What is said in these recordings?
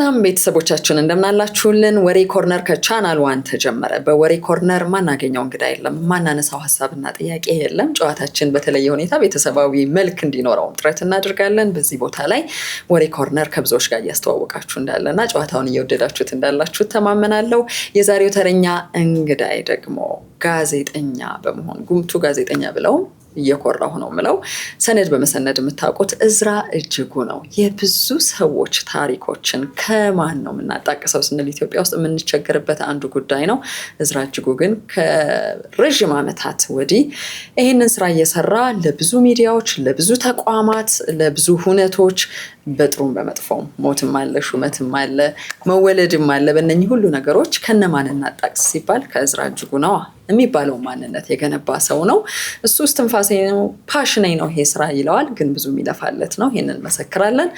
ሰላም ቤተሰቦቻችን እንደምናላችሁልን ወሬ ኮርነር ከቻናል 1 ተጀመረ። በወሬ ኮርነር ማናገኘው እንግዳ የለም፣ ማናነሳው ሐሳብና ጥያቄ የለም። ጨዋታችን በተለየ ሁኔታ ቤተሰባዊ መልክ እንዲኖረው ጥረት እናደርጋለን። በዚህ ቦታ ላይ ወሬ ኮርነር ከብዙዎች ጋር እያስተዋወቃችሁ እንዳለና ጨዋታውን እየወደዳችሁት እንዳላችሁ ተማመናለሁ። የዛሬው ተረኛ እንግዳይ ደግሞ ጋዜጠኛ በመሆን ጉምቱ ጋዜጠኛ ብለው እየኮራሁ ነው ምለው ሰነድ በመሰነድ የምታውቁት እዝራ እጅጉ ነው። የብዙ ሰዎች ታሪኮችን ከማን ነው የምናጣቅሰው ስንል ኢትዮጵያ ውስጥ የምንቸገርበት አንዱ ጉዳይ ነው። እዝራ እጅጉ ግን ከረዥም ዓመታት ወዲህ ይህንን ስራ እየሰራ ለብዙ ሚዲያዎች፣ ለብዙ ተቋማት፣ ለብዙ ሁነቶች በጥሩም በመጥፎም ሞትም አለ፣ ሹመትም አለ፣ መወለድም አለ። በእነኚህ ሁሉ ነገሮች ከነማን እናጣቅስ ሲባል ከእዝራ እጅጉ ነው የሚባለው ማንነት የገነባ ሰው ነው። እሱ እስትንፋሴ ነው፣ ፓሽኔ ነው ይሄ ስራ ይለዋል። ግን ብዙ የሚለፋለት ነው። ይህንን መሰክራለን።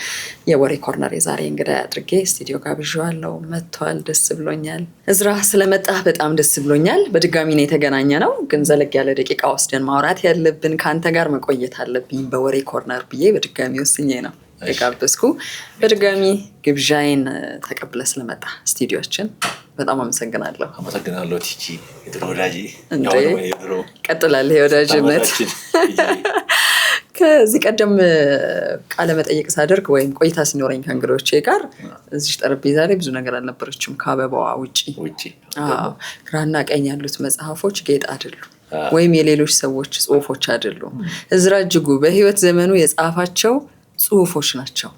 የወሬ ኮርነር የዛሬ እንግዳ አድርጌ ስቱዲዮ ጋብዣዋለሁ። መጥቷል። ደስ ብሎኛል። እዝራ ስለመጣህ በጣም ደስ ብሎኛል። በድጋሚ ነው የተገናኘ ነው። ግን ዘለግ ያለ ደቂቃ ወስደን ማውራት ያለብን ከአንተ ጋር መቆየት አለብኝ በወሬ ኮርነር ብዬ በድጋሚ ወስኜ ነው የጋበዝኩ። በድጋሚ ግብዣይን ተቀብለ ስለመጣ ስቱዲዮችን በጣም አመሰግናለሁ። አመሰግናለሁ ቲጂ የድሮ ወዳጅ። ቀጥላለህ የወዳጅነት። ከዚህ ቀደም ቃለ መጠይቅ ሳደርግ ወይም ቆይታ ሲኖረኝ ከእንግዶቼ ጋር እዚህ ጠረጴዛ ላይ ብዙ ነገር አልነበረችም ከአበባዋ ውጪ። ግራና ቀኝ ያሉት መጽሐፎች ጌጥ አይደሉም ወይም የሌሎች ሰዎች ጽሁፎች አይደሉም። እዝራ እጅጉ በህይወት ዘመኑ የጻፋቸው ጽሁፎች ናቸው።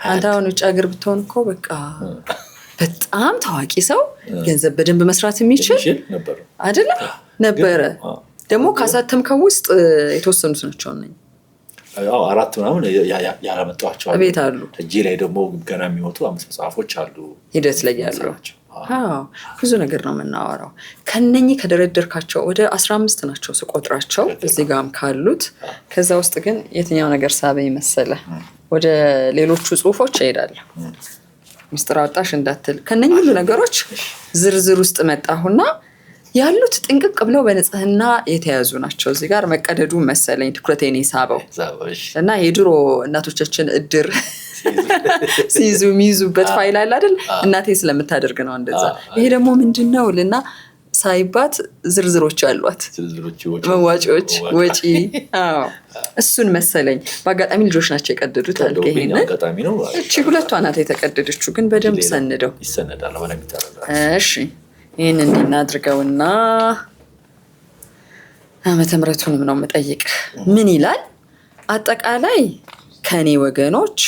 አንተ አሁን ውጭ ሀገር ብትሆን እኮ በቃ በጣም ታዋቂ ሰው ገንዘብ በደንብ መስራት የሚችል አይደለም ነበረ። ደግሞ ካሳተምከው ውስጥ የተወሰኑት ናቸው ነኝ አራት ምናምን ያላመጣኋቸው ቤት አሉ። እጄ ላይ ደግሞ ገና የሚወጡ 5 መጽሐፎች አሉ ሂደት ላይ ያሉ። ብዙ ነገር ነው የምናወራው። ከነኚህ ከደረደርካቸው ወደ 15 ናቸው ስቆጥራቸው እዚህ ጋርም ካሉት። ከዛ ውስጥ ግን የትኛው ነገር ሳበኝ መሰለህ? ወደ ሌሎቹ ጽሁፎች እሄዳለሁ። ሚስጥር አውጣሽ እንዳትል ከነኚህ ሁሉ ነገሮች ዝርዝር ውስጥ መጣሁና ያሉት ጥንቅቅ ብለው በንጽህና የተያዙ ናቸው። እዚህ ጋር መቀደዱ መሰለኝ ትኩረቴን ሳበው እና የድሮ እናቶቻችን እድር ሲይዙ የሚይዙበት ፋይል አለ አይደል? እናቴ ስለምታደርግ ነው እንደዛ። ይሄ ደግሞ ምንድነው ልና ሳይባት ዝርዝሮች አሏት፣ መዋጮዎች፣ ወጪ። እሱን መሰለኝ። በአጋጣሚ ልጆች ናቸው የቀደዱት አልከ። ይሄንን እቺ ሁለቷ ናት የተቀደደችው፣ ግን በደንብ ሰንደው ይሰነዳል። እሺ ይህን እንድናድርገውና ዓመተ ምሕረቱንም ነው የምጠይቅ። ምን ይላል? አጠቃላይ ከኔ ወገኖች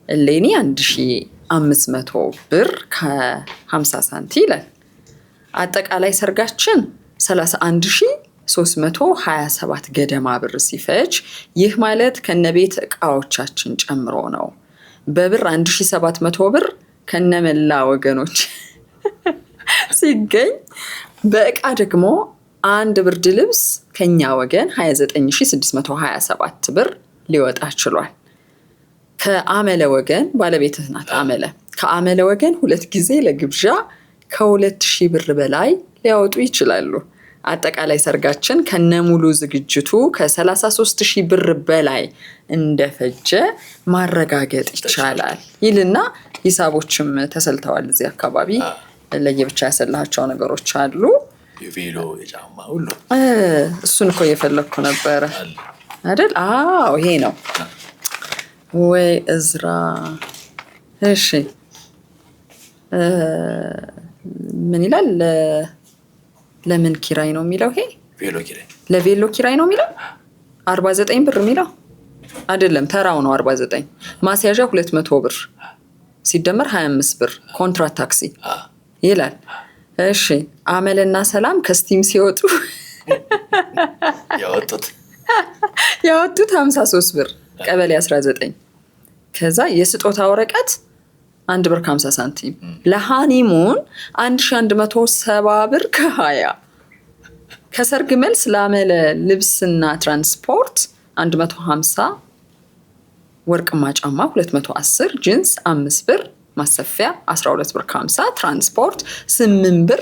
እሌኒ 1500 ብር ከ50 ሳንቲ ይላል። አጠቃላይ ሰርጋችን 31327 ገደማ ብር ሲፈጅ፣ ይህ ማለት ከነቤት እቃዎቻችን ጨምሮ ነው። በብር 1700 ብር ከነመላ ወገኖች ሲገኝ፣ በእቃ ደግሞ አንድ ብርድ ልብስ ከኛ ወገን 29627 ብር ሊወጣ ችሏል። ከአመለ ወገን ባለቤትህ ናት አመለ። ከአመለ ወገን 2 ጊዜ ለግብዣ ከ2000 ብር በላይ ሊያወጡ ይችላሉ። አጠቃላይ ሰርጋችን ከነሙሉ ዝግጅቱ ከ33000 ብር በላይ እንደፈጀ ማረጋገጥ ይቻላል ይልና ሂሳቦችም ተሰልተዋል። እዚህ አካባቢ ለየብቻ ያሰላቸው ነገሮች አሉ። የቬሎ የጫማ ሁሉ እሱን እኮ እየፈለኩ ነበረ አይደል? አዎ ይሄ ነው ወይ እዝራ? እሺ ምን ይላል? ለምን ኪራይ ነው የሚለው? ይሄ ቬሎ ኪራይ፣ ለቬሎ ኪራይ ነው የሚለው። 49 ብር የሚለው አይደለም፣ ተራው ነው 49። ማስያዣ 200 ብር ሲደመር 25 ብር ኮንትራት ታክሲ ይላል። እሺ አመልና ሰላም ከስቲም ሲወጡ ያወጡት 53 ብር ቀበሌ 19። ከዛ የስጦታ ወረቀት 1 ብር ከ50 ሳንቲም። ለሃኒሙን 1170 ብር ከ20። ከሰርግ መልስ ለአመለ ልብስና ትራንስፖርት 150፣ ወርቅማ ጫማ 210፣ ጂንስ 5 ብር፣ ማሰፊያ 12 ብር ከ50፣ ትራንስፖርት 8 ብር፣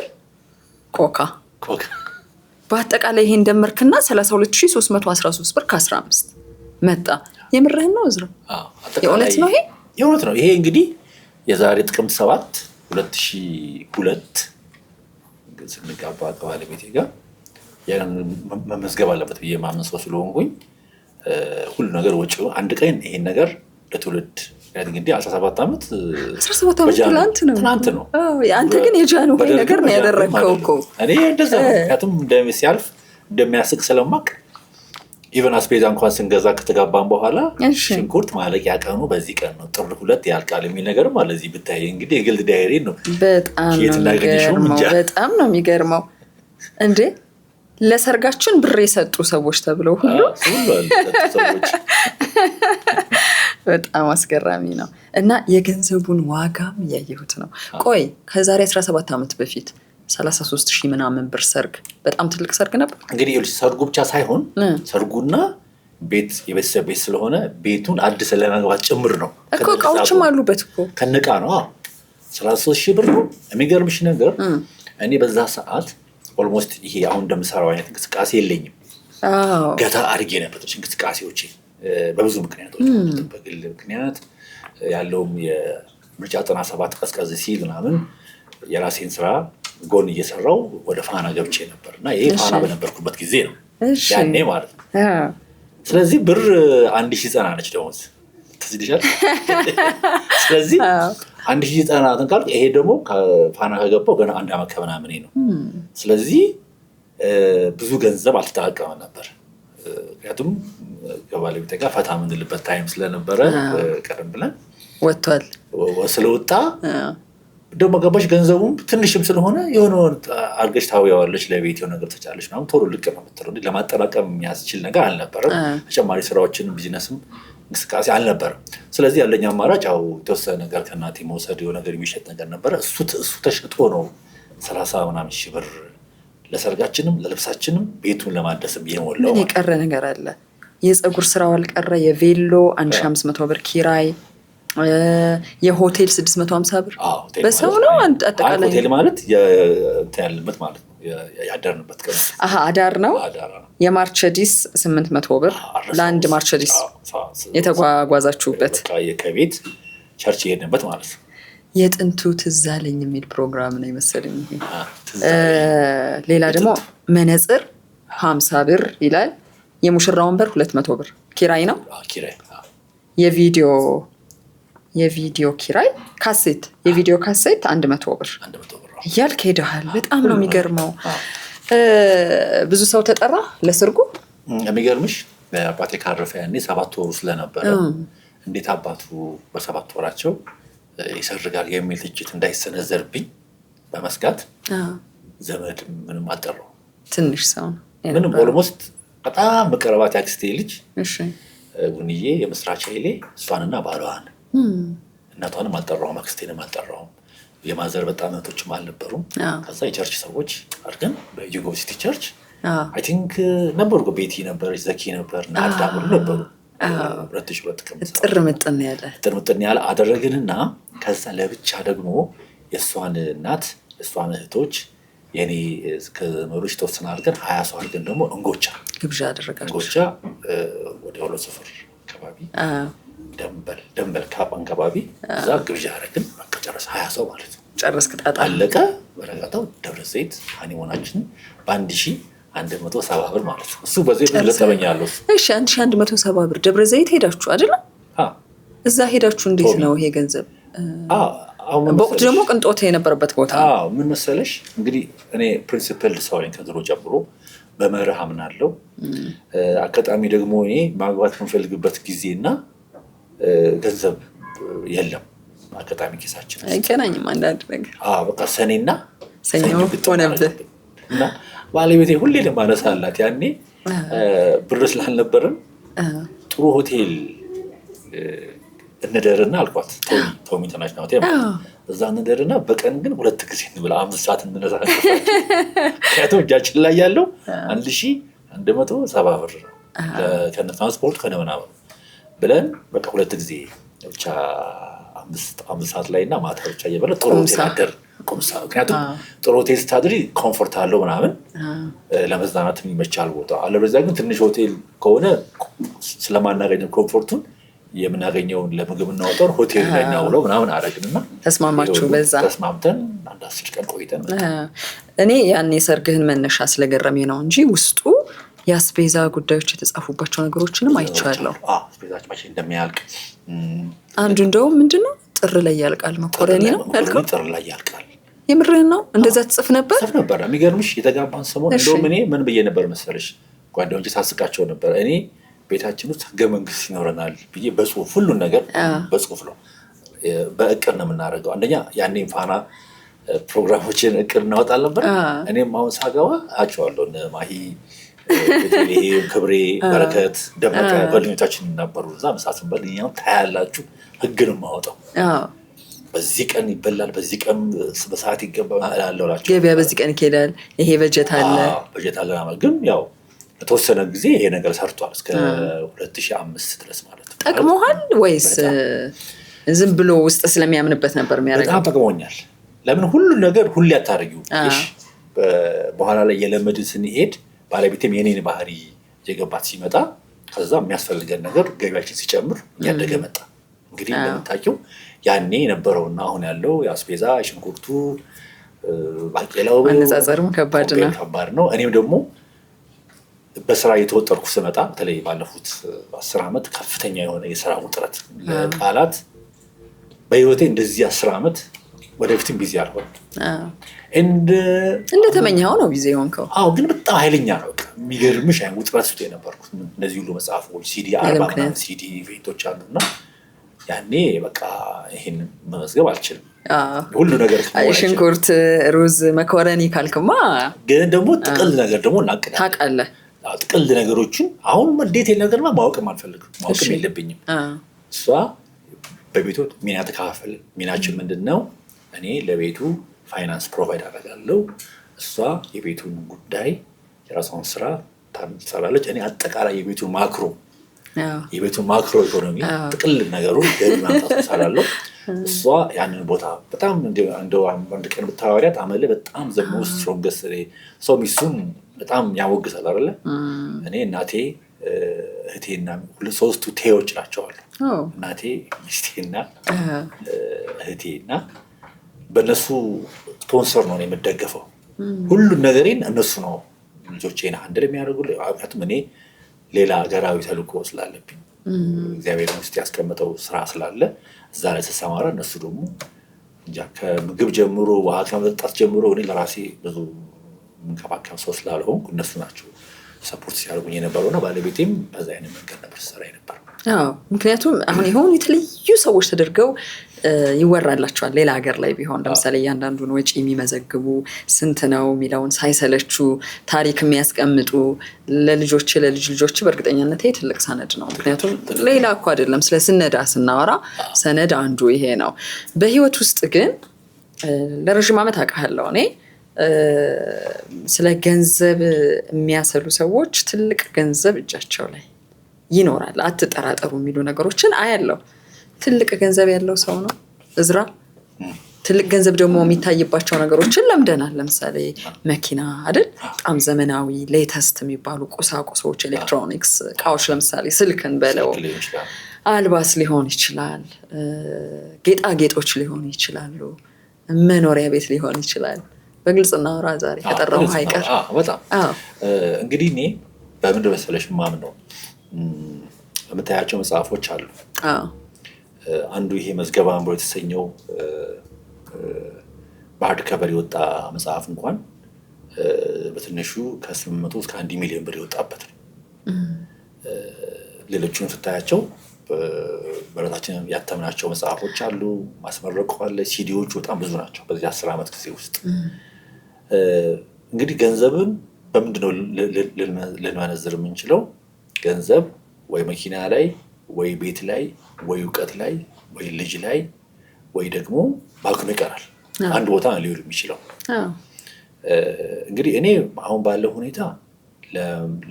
ኮካ። በአጠቃላይ ይሄን ደመርክና 32313 ብር ከ15 መጣ። የምርህን ነው እዝራ? የእውነት ነው? ይሄ የእውነት ነው። ይሄ እንግዲህ የዛሬ ጥቅምት 7 2002 ስንጋባ ከባለቤቴ ጋር ያን መመዝገብ አለበት ብዬ ማመን ሰው ስለሆንኩኝ ሁሉ ነገር ወጪው አንድ ቀን ይሄን ነገር ለትውልድ እንግዲህ 17 ዓመት ትናንት ነው። አንተ ግን የጃንሆይ ነገር ነው ያደረግከው እኮ። እኔ እንደዛ ነው ምክንያቱም እንደሚያልፍ እንደሚያስቅ ስለማቅ ኢቨን አስፔዛ እንኳን ስንገዛ ከተጋባን በኋላ ሽንኩርት ማለቂያ ቀኑ በዚህ ቀን ነው ጥር 2 ያልቃል የሚል ነገርም አለ። እዚህ ብታይ እንግዲህ የግል ዳይሪ ነው። በጣም ነው የሚገርመው እንዴ! ለሰርጋችን ብር የሰጡ ሰዎች ተብለው ሁሉ በጣም አስገራሚ ነው። እና የገንዘቡን ዋጋም እያየሁት ነው። ቆይ ከዛሬ 17 ዓመት በፊት 33,000 ምናምን ብር ሰርግ በጣም ትልቅ ሰርግ ነበር። እንግዲህ ሰርጉ ብቻ ሳይሆን ሰርጉና ቤት የቤተሰብ ቤት ስለሆነ ቤቱን አዲስ ለማግባት ጭምር ነው እኮ። እቃዎችም አሉበት እኮ ከነቃ ነው። 33,000 ብር ነው። የሚገርምሽ ነገር እኔ በዛ ሰዓት ኦልሞስት ይሄ አሁን እንደምሰራው አይነት እንቅስቃሴ የለኝም። ገታ አድርጌ ነበር እንቅስቃሴዎቼ በብዙ ምክንያቶች በግል ምክንያት ያለውም የምርጫ 97 ቀዝቀዝ ሲል ምናምን የራሴን ስራ ጎን እየሰራው ወደ ፋና ገብቼ ነበር እና ይሄ ፋና በነበርኩበት ጊዜ ነው ያኔ ማለት ነው። ስለዚህ ብር 1,090 ነች ደሞዝ ትዝልሻል። ስለዚህ 1,090 ካልኩ ይሄ ደግሞ ከፋና ከገባው ገና 1 ዓመት ከምናምን ነው። ስለዚህ ብዙ ገንዘብ አልተጠራቀመም ነበር። ምክንያቱም ከባለቤቴ ጋር ፈታ የምንልበት ታይም ስለነበረ ቀደም ብለን ወጥቷል ስለወጣ ደግሞ ገባሽ ገንዘቡም ትንሽም ስለሆነ የሆነ አርገሽ ታውያዋለች ለቤት የሆነ ነገር ተጫለች ምናምን ቶሎ ልቅ ነው የምትለው እንጂ ለማጠራቀም የሚያስችል ነገር አልነበረም። ተጨማሪ ስራዎችን ቢዝነስም እንቅስቃሴ አልነበረም። ስለዚህ ያለኝ አማራጭ ያው የተወሰነ ነገር ከእናቴ መውሰድ የሆነ ነገር የሚሸጥ ነገር ነበረ። እሱ ተሸጦ ነው 30 ምናምን ሺህ ብር ለሰርጋችንም ለልብሳችንም ቤቱን ለማደስም የሞላው። ምን የቀረ ነገር አለ? የፀጉር ስራው አልቀረ። የቬሎ 1500 ብር ኪራይ፣ የሆቴል 650 ብር በሰው ነው አጠቃላይ። ሆቴል ማለት ያለበት ማለት ነው ያደርንበት ቀን አዳር ነው። የማርቸዲስ 800 ብር ለአንድ ማርቸዲስ የተጓጓዛችሁበት ከቤት ቸርች የሄድንበት ማለት ነው። የጥንቱ ትዝ አለኝ የሚል ፕሮግራም ነው የመሰለኝ ይሄ። ሌላ ደግሞ መነጽር 50 ብር ይላል። የሙሽራ ወንበር 200 ብር ኪራይ ነው። የቪዲዮ ኪራይ ካሴት የቪዲዮ ካሴት 100 ብር እያልክ ሄደሃል። በጣም ነው የሚገርመው። ብዙ ሰው ተጠራ ለሰርጉ። የሚገርምሽ አባቴ ካረፈ ያኔ 7 ወሩ ስለነበረ እንዴት አባቱ በ7 ወራቸው ይሰርጋል የሚል ትችት እንዳይሰነዘርብኝ በመስጋት ዘመድ ምንም አልጠራው። ትንሽ ሰው ምንም ኦልሞስት በጣም መቀረባት ያክስቴ ልጅ ጉንዬ የምስራች ኃይሌ እሷንና ባሏን እናቷንም አልጠራውም፣ አክስቴንም አልጠራውም። የማዘር በጣም እህቶችም አልነበሩም። ከዛ የቸርች ሰዎች አድርገን በዩጎ ሲቲ ቸርች አይ ቲንክ ነበሩ። ቤቲ ነበረች፣ ዘኪ ነበር፣ ናዳም ነበሩ። ጥርምጥን ያለ አደረግንና ከዛ ለብቻ ደግሞ የእሷን እናት የእሷን እህቶች የኔ ከመሮች ተወሰነ አድርገን 20 ሰው አድርገን ደግሞ እንጎቻ ግብዣ አደረጋችሁ። እንጎቻ ወደ 2 ሰፈር አካባቢ ደንበል ካፓን አካባቢ እዛ ግብዣ አደረግን። በቃ ጨረስ 20 ሰው ማለት ነው። ጨረስክ ጣጣ አለቀ። በረጋታው ደብረ ዘይት ሃኒሞናችን በ1,170 ብር ማለት ነው። እሱ በዚህ ለተበኛለሁ። እሺ 1,170 ብር ደብረ ዘይት ሄዳችሁ አይደል? እዛ ሄዳችሁ እንዴት ነው ይሄ ገንዘብ? በወቅቱ ደግሞ ቅንጦት የነበረበት ቦታ። ምን መሰለሽ እንግዲህ እኔ ፕሪንሲፕል ሰው ነኝ ከድሮ ጀምሮ በመርህ አምናለሁ። አጋጣሚ ደግሞ እኔ ማግባት የምፈልግበት ጊዜና ገንዘብ የለም። አጋጣሚ ኪሳችን አይገናኝም አንዳንድ ነገር። በቃ ሰኔና ሰኞ ሆነብህ እና ባለቤቴ ሁሌ ለማነሳላት ያኔ ብር ስላልነበረን ጥሩ ሆቴል እንደርና አልኳት። ቶሚ ኢንተርናሽናል ሆቴል እዛ እንደርና በቀን ግን 2 ጊዜ እንብላ 5 ሰዓት እንነሳ። ምክንያቱም እጃችን ላይ ያለው 1,170 ብር ከነ ትራንስፖርት ከነ ምናምን ብለን በቃ 2 ጊዜ ብቻ 5 ሰዓት ላይ እና ማታ ብቻ እየበለ ጥሩ ሆቴል አደር ቁምሳ። ምክንያቱም ጥሩ ሆቴል ስታድሪ ኮምፎርት አለው ምናምን ለመዝናናትም ይመቻል ቦታ። አለበለዚያ ግን ትንሽ ሆቴል ከሆነ ስለማናገኘው ኮምፎርቱን የምናገኘውን ለምግብ እናወጣው ሆቴል ላይ እናውለው ምናምን አደረግንና ተስማማችሁ። በዛ ተስማምተን አንድ 10 ቀን ቆይተን እኔ ያኔ ሰርግህን መነሻ ስለገረሜ ነው እንጂ ውስጡ የአስቤዛ ጉዳዮች የተጻፉባቸው ነገሮችንም አይቻለሁ። አስቤዛች መቼ እንደሚያልቅ አንዱ እንደውም ምንድነው ጥር ላይ ያልቃል መኮረኒ ነው ያልከው። ጥር ላይ ያልቃል። የምርህን ነው? እንደዛ ትጽፍ ነበር? ጽፍ ነበር። የሚገርምሽ የተጋባን ሰሞን እንደውም እኔ ምን ብዬ ነበር መሰለሽ ጓደኞቼ ሳስቃቸው ነበር። እኔ ቤታችን ውስጥ ህገ መንግስት ይኖረናል ብዬ በጽሁፍ ሁሉን ነገር በጽሁፍ ነው በእቅድ ነው የምናደርገው። አንደኛ ያኔም ፋና ፕሮግራሞችን እቅድ እናወጣል ነበር። እኔም አሁን ሳገባ አቸዋለሁ እነ ማሂ ቤተልሔም፣ ክብሬ፣ በረከት፣ ደመቀ ጓደኞቻችን ነበሩ። እዛ ምሳ ስንበል እኛም ታያላችሁ ህግ ነው የማወጣው። በዚህ ቀን ይበላል፣ በዚህ ቀን በሰዓት ይገባል እላለሁ። ገበያ በዚህ ቀን ይሄዳል፣ ይሄ በጀት አለ በጀት አለ። ግን ያው በተወሰነ ጊዜ ይሄ ነገር ሰርቷል እስከ 2005 ድረስ ማለት ነው። ጠቅሞሃል ወይስ ዝም ብሎ ውስጥ ስለሚያምንበት ነበር የሚያደርገው? በጣም ጠቅሞኛል። ለምን ሁሉን ነገር ሁሌ አታደርጊው። በኋላ ላይ የለመድን ስንሄድ ባለቤቴም የኔን ባህሪ የገባት ሲመጣ ከዛ የሚያስፈልገን ነገር ገቢያችን ሲጨምር እያደገ መጣ። እንግዲህ እንደምታውቂው ያኔ የነበረውና አሁን ያለው የአስቤዛ ሽንኩርቱ ባቄላው አነጻጸሩም ከባድ ነው። እኔም ደግሞ በስራ የተወጠርኩ ስመጣ በተለይ ባለፉት 10 ዓመት ከፍተኛ የሆነ የስራ ውጥረት ቃላት በህይወቴ እንደዚህ 10 ዓመት ወደፊትም ቢዚ አልሆነ እንደተመኘኸው ነው ቢዚ የሆንከው። ግን በጣም ኃይለኛ ነው። የሚገርምሽ ውጥረት ውስጥ የነበርኩት እነዚህ ሁሉ መጽሐፎች ሲዲ 40 ሲዲ ኢቬንቶች አሉና ያኔ በቃ ይሄን መመዝገብ አልችልም። ሁሉ ነገር ሽንኩርት፣ ሩዝ፣ መኮረኒ ካልክማ ግን ደግሞ ጥቅል ነገር ደግሞ እናቅዳለን። ታውቃለህ ጥቅል ነገሮችን አሁን ዲቴል ነገር ማወቅም አልፈልግም፣ ማወቅም የለብኝም። እሷ በቤቱ ሚና ተካፈል። ሚናችን ምንድነው? እኔ ለቤቱ ፋይናንስ ፕሮቫይድ አደርጋለሁ። እሷ የቤቱን ጉዳይ የራሷን ስራ ታሰራለች። እኔ አጠቃላይ የቤቱን ማክሮ ኢኮኖሚ ጥቅል ነገሩን ገቢ ማምጣት እሰራለሁ። እሷ ያንን ቦታ በጣም እንደው አንድ ቀን ብታወሪያት አመለ በጣም ዘመው ስትሮንገስ ሰው ሚስቱን በጣም ያወግዛል አይደለ? እኔ እናቴ እህቴና ሶስቱ ቴዎች ናቸው አሉ። እናቴ፣ ሚስቴና እህቴና በእነሱ ስፖንሰር ነው የምደገፈው። ሁሉን ነገሬን እነሱ ነው ልጆቼን አንድል የሚያደርጉልኝ። ምክንያቱም እኔ ሌላ ሀገራዊ ተልእኮ ስላለብኝ እግዚአብሔር ውስጥ ያስቀመጠው ስራ ስላለ እዛ ላይ ተሰማራ። እነሱ ደግሞ ከምግብ ጀምሮ ውሃ ከመጠጣት ጀምሮ እኔ ለራሴ ብዙ መንከባከብ ሰው ስላልሆንኩ እነሱ ናቸው ሰፖርት ሲያደርጉኝ የነበረውና ባለቤቴም በዛ አይነት መንገድ ነበር ስራ የነበረው። ምክንያቱም አሁን የሆኑ የተለዩ ሰዎች ተደርገው ይወራላቸዋል። ሌላ ሀገር ላይ ቢሆን ለምሳሌ እያንዳንዱን ወጪ የሚመዘግቡ ስንት ነው የሚለውን ሳይሰለቹ ታሪክ የሚያስቀምጡ ለልጅ ልጆች በእርግጠኛነት ይሄ ትልቅ ሰነድ ነው። ምክንያቱም ሌላ እኮ አይደለም ስለ ስነዳ ስናወራ ሰነድ አንዱ ይሄ ነው። በህይወት ውስጥ ግን ለረዥም ዓመት አውቃለሁ እኔ ስለ ገንዘብ የሚያሰሉ ሰዎች ትልቅ ገንዘብ እጃቸው ላይ ይኖራል አትጠራጠሩ የሚሉ ነገሮችን አያለው። ትልቅ ገንዘብ ያለው ሰው ነው እዝራ። ትልቅ ገንዘብ ደግሞ የሚታይባቸው ነገሮችን ለምደናል። ለምሳሌ መኪና አይደል? በጣም ዘመናዊ ሌተስት የሚባሉ ቁሳቁሶች፣ ኤሌክትሮኒክስ እቃዎች፣ ለምሳሌ ስልክን በለው፣ አልባስ ሊሆን ይችላል፣ ጌጣጌጦች ሊሆኑ ይችላሉ፣ መኖሪያ ቤት ሊሆን ይችላል። በግልጽ እናወራ ዛሬ ከጠራው አይቀር። በጣም እንግዲህ እኔ በምን መሰለሽ ማም ነው የምታያቸው መጽሐፎች አሉ። አንዱ ይሄ መዝገበ አእምሮ የተሰኘው በሃርድ ከቨር የወጣ መጽሐፍ እንኳን በትንሹ ከ800 እስከ 1 ሚሊዮን ብር የወጣበት ነው። ሌሎቹን ስታያቸው በረታችን ያተምናቸው መጽሐፎች አሉ፣ ማስመረቀዋል፣ ሲዲዎቹ በጣም ብዙ ናቸው በዚህ 10 ዓመት ጊዜ ውስጥ። እንግዲህ ገንዘብን በምንድነው ልንመነዝር የምንችለው? ገንዘብ ወይ መኪና ላይ ወይ ቤት ላይ ወይ እውቀት ላይ ወይ ልጅ ላይ ወይ ደግሞ ባክኖ ይቀራል። አንድ ቦታ ሊውል የሚችለው እንግዲህ እኔ አሁን ባለው ሁኔታ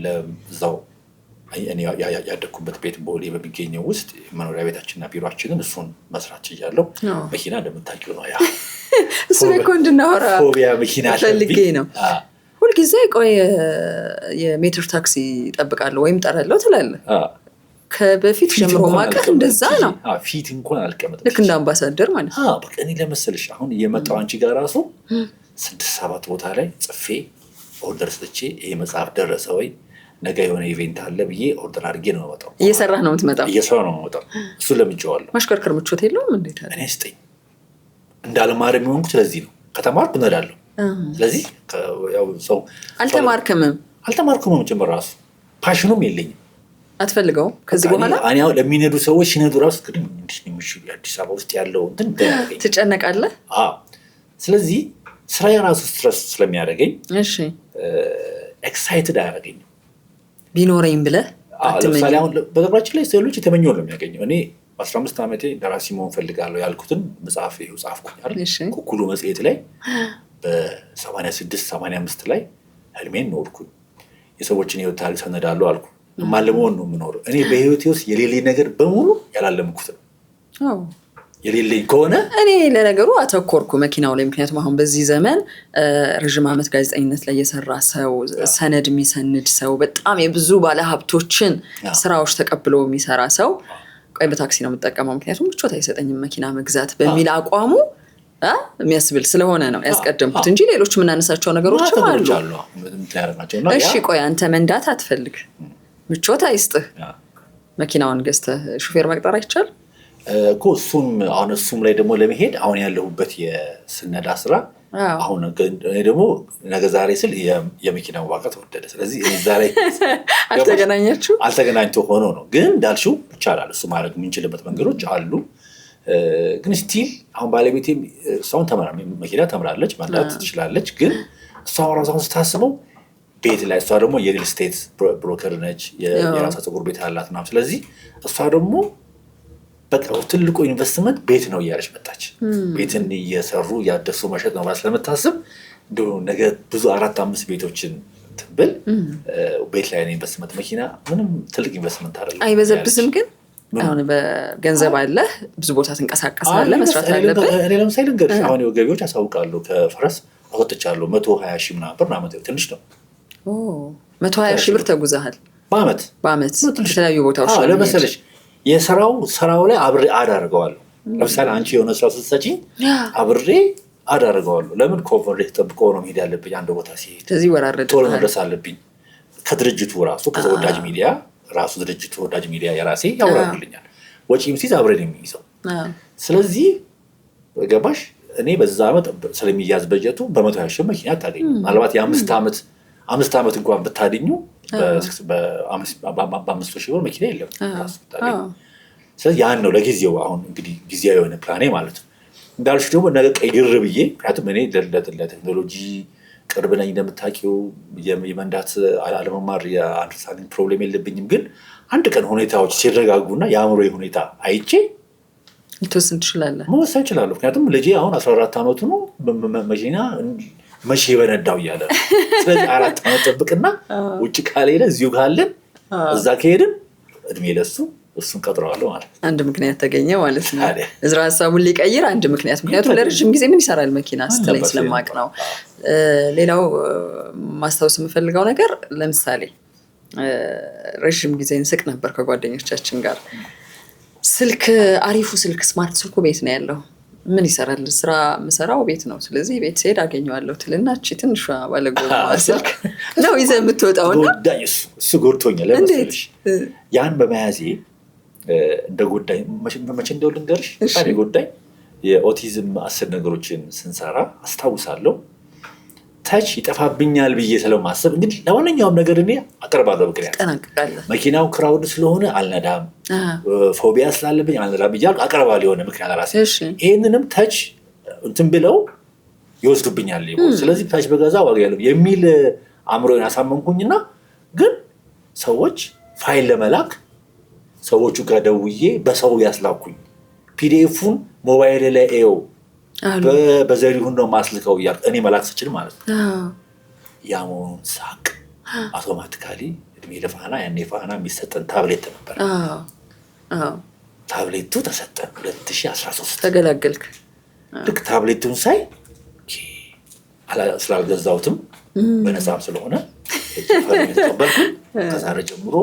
ለዛው እኔ ያደኩበት ቤት ቦሌ በሚገኘው ውስጥ መኖሪያ ቤታችንና ቢሮአችንን እሱን መስራት ይያለው። መኪና እንደምታውቂው ነው ያ እሱ እኮ እንድናወራ ፎቢያ መኪና ፈልጌ ነው። ሁልጊዜ ቆይ የሜትር ታክሲ እጠብቃለሁ ወይም ጠራለሁ ትላለህ። ከበፊት ጀምሮ ማቀር እንደዛ ነው። ፊት እንኳን አልቀመጥም። ልክ እንደ አምባሳደር ማለት ነው። በቃ እኔ ለመሰልሽ አሁን እየመጣሁ አንቺ ጋር ራሱ 6-7 ቦታ ላይ ጽፌ ኦርደር ሰጥቼ ይሄ መጽሐፍ ደረሰ ወይ ነገ የሆነ ኢቬንት አለ ብዬ ኦርደር አድርጌ ነው የምመጣው። እየሰራህ ነው የምትመጣው? እየሰራሁ ነው የምመጣው። እሱ ለምጄዋለሁ። ማሽከርከር ምቾት የለውም እንዴት አለ? እኔ ስጠኝ እንዳልማር የሚሆንኩት ስለዚህ ነው። ከተማርኩ እነዳለሁ። ስለዚህ ያው ሰው አልተማርኩም ጭምር ራሱ ፓሽኑም የለኝም። አትፈልገውም ከዚህ በኋላ? እኔ አሁን ለሚነዱ ሰዎች ሲነዱ ራሱ ግን እንዴት ነው የሚሽሉ አዲስ አበባ ውስጥ ያለው እንትን ትጨነቃለህ። ስለዚህ ስራ የራሱ ስትረስ ስለሚያደርገኝ እሺ ኤክሳይትድ አያደርገኝም። ቢኖረኝ ብለህ ለምሳሌ አሁን በተግባራችን ላይ ሰዎች የተመኘውን ነው የሚያገኘው። እኔ በ15 ዓመቴ ደራሲ መሆን ፈልጋለሁ ያልኩትን መጽሐፍ ይኸው ጻፍኩኝ አይደል? ኩኩሉ መጽሔት ላይ በ86-85 ላይ ህልሜን ኖርኩኝ። የሰዎችን ህይወት ታሪክ ሰነዳለሁ አልኩ። ማለመሆን ነው የምኖረው። እኔ በህይወቴ ውስጥ የሌለኝ ነገር በሙሉ ያላለምኩት ነው። የሌለኝ ከሆነ እኔ ለነገሩ አተኮርኩ መኪናው ላይ። ምክንያቱም አሁን በዚህ ዘመን ረዥም ዓመት ጋዜጠኝነት ላይ የሰራ ሰው፣ ሰነድ የሚሰንድ ሰው፣ በጣም የብዙ ባለሀብቶችን ስራዎች ተቀብሎ የሚሰራ ሰው ቆይ በታክሲ ነው የምጠቀመው ምክንያቱም ምቾት አይሰጠኝም መኪና መግዛት በሚል አቋሙ የሚያስብል ስለሆነ ነው ያስቀደምኩት እንጂ ሌሎች የምናነሳቸው ነገሮችም አሉ። እሺ ቆይ አንተ መንዳት አትፈልግ፣ ምቾት አይስጥህ፣ መኪናውን ገዝተህ ሹፌር መቅጠር አይቻል እኮ። እሱም ላይ ደግሞ ለመሄድ አሁን ያለሁበት የስነዳ ስራ አሁን ደግሞ ነገ ዛሬ ስል የመኪናው ዋጋ ተወደደ። ስለዚህ ዛሬ አልተገናኛችሁ አልተገናኝቶ ሆኖ ነው። ግን እንዳልሽው ይቻላል፣ እሱ ማድረግ የምንችልበት መንገዶች አሉ። ግን ስቲል አሁን ባለቤቴ እሷን መኪና ተምራለች፣ መንዳት ትችላለች። ግን እሷ ራሷን ስታስበው ቤት ላይ እሷ ደግሞ የሪል ስቴት ብሮከር ነች፣ የራሷ ፀጉር ቤት አላት ምናምን። ስለዚህ እሷ ደግሞ በቃ ትልቁ ኢንቨስትመንት ቤት ነው እያለች መጣች። ቤትን እየሰሩ እያደሱ መሸጥ ነው ማለት ስለምታስብ ነገ ብዙ 4-5 ቤቶችን ትብል ቤት ላይ ነው ኢንቨስትመንት። መኪና ምንም ትልቅ ኢንቨስትመንት አይደለም። አይበዘብዝም ግን አሁን በገንዘብ አለ ብዙ ቦታ ትንቀሳቀሳለህ፣ መስራት አለበት። እኔ ለምሳሌ ልንገርሽ አሁን ገቢዎች አሳውቃለሁ። ከፈረስ አወጥቻለሁ 120 ሺህ ምናምን ብር አመት። ትንሽ ነው 120 ሺህ ብር ተጉዛሃል በአመት የተለያዩ ቦታዎች ላይ ለመሰለሽ ስራው ላይ አብሬ አዳርገዋለሁ። ለምሳሌ አንቺ የሆነ ስራ ስትሰጪኝ አብሬ አዳርገዋለሁ። ለምን ኮንፈረንስ ተጠብቆ ነው መሄድ ያለብኝ። አንድ ቦታ ሲሄድ ስለዚህ ወራረድ ቶሎ መድረስ አለብኝ። ከድርጅቱ ራሱ ከተወዳጅ ሚዲያ ራሱ ድርጅቱ ተወዳጅ ሚዲያ የራሴ ያወራልኛል። ወጪም ሲዝ አብሬ ነው የሚይዘው። ስለዚህ ገባሽ? እኔ በዛ አመት ስለሚያዝ በጀቱ በ120 ሺህ መኪና አታገኙ። ምናልባት የ5 ዓመት እንኳን ብታድኙ በ500 ሺህ ብር መኪና የለም። ስለዚህ ያን ነው ለጊዜው አሁን እንግዲህ ጊዜያዊ የሆነ ፕላኔ ማለት ነው። እንዳልሽ ደግሞ ነገ ቀይር ብዬ ምክንያቱም እኔ ለቴክኖሎጂ ቅርብ ነኝ እንደምታውቂው። የመንዳት አለመማር የአንደርስታንዲንግ ፕሮብሌም የለብኝም። ግን አንድ ቀን ሁኔታዎች ሲረጋጉና የአእምሮ ሁኔታ አይቼ ልትወስን ትችላለህ፣ መወሰን እችላለሁ። ምክንያቱም ልጄ አሁን 14 ዓመቱ ነው። መኪና መቼ በነዳው እያለ ነው። ስለዚህ 4 ዓመት ጠብቅና ውጭ ካልሄደ እዚሁ ካለን እዛ ከሄድን እድሜ ለሱ እሱን ቀጥረዋለሁ ማለት ነው። አንድ ምክንያት ተገኘ ማለት ነው። እዝራ ሀሳቡን ሊቀይር አንድ ምክንያት። ምክንያቱም ለረዥም ጊዜ ምን ይሰራል መኪና ስትለኝ ስለማቅ ነው። ሌላው ማስታወስ የምፈልገው ነገር ለምሳሌ ረዥም ጊዜ እንስቅ ነበር ከጓደኞቻችን ጋር። ስልክ አሪፉ ስልክ ስማርት ስልኩ ቤት ነው ያለው። ምን ይሰራል? ስራ የምሰራው ቤት ነው። ስለዚህ ቤት ስሄድ አገኘዋለሁ ትልና እቺ ትንሿ ባለጎማ ስልክ ነው ይዘህ የምትወጣውና እሱ ጎድቶኛል። ለምሳሌ ያን በመያዜ እንደ ጎዳኝ መቼ እንደው ልንገርሽ። ጎዳኝ የኦቲዝም 10 ነገሮችን ስንሰራ አስታውሳለሁ። ታች ይጠፋብኛል ብዬ ስለማሰብ እንግዲህ ለማንኛውም ነገር እኔ አቀርባለሁ። ምክንያት መኪናው ክራውድ ስለሆነ አልነዳም፣ ፎቢያ ስላለብኝ አልነዳም እያልኩ አቀርባለሁ የሆነ ምክንያት ራሴ። ይህንንም ታች እንትን ብለው ይወስዱብኛል። ስለዚህ ታች በገዛ ዋጋ ያለው የሚል አእምሮን አሳመንኩኝና ግን ሰዎች ፋይል ለመላክ ሰዎቹ ጋር ደውዬ በሰው ያስላኩኝ። ፒዲኤፉን ሞባይል ላይ ኤው በዘሪሁን ነው ማስልከው እያልኩ እኔ መላክ ስችል ማለት ነው። ያ መሆኑን ሳቅ አውቶማቲካሊ እድሜ ለፋና ያኔ ፋና የሚሰጠን ታብሌት ነበር። ታብሌቱ ተሰጠን 2013 ተገላገልክ። ልክ ታብሌቱን ሳይ ስላልገዛሁትም በነፃም ስለሆነ ተቀበልኩ። ከዛሬ ጀምሮ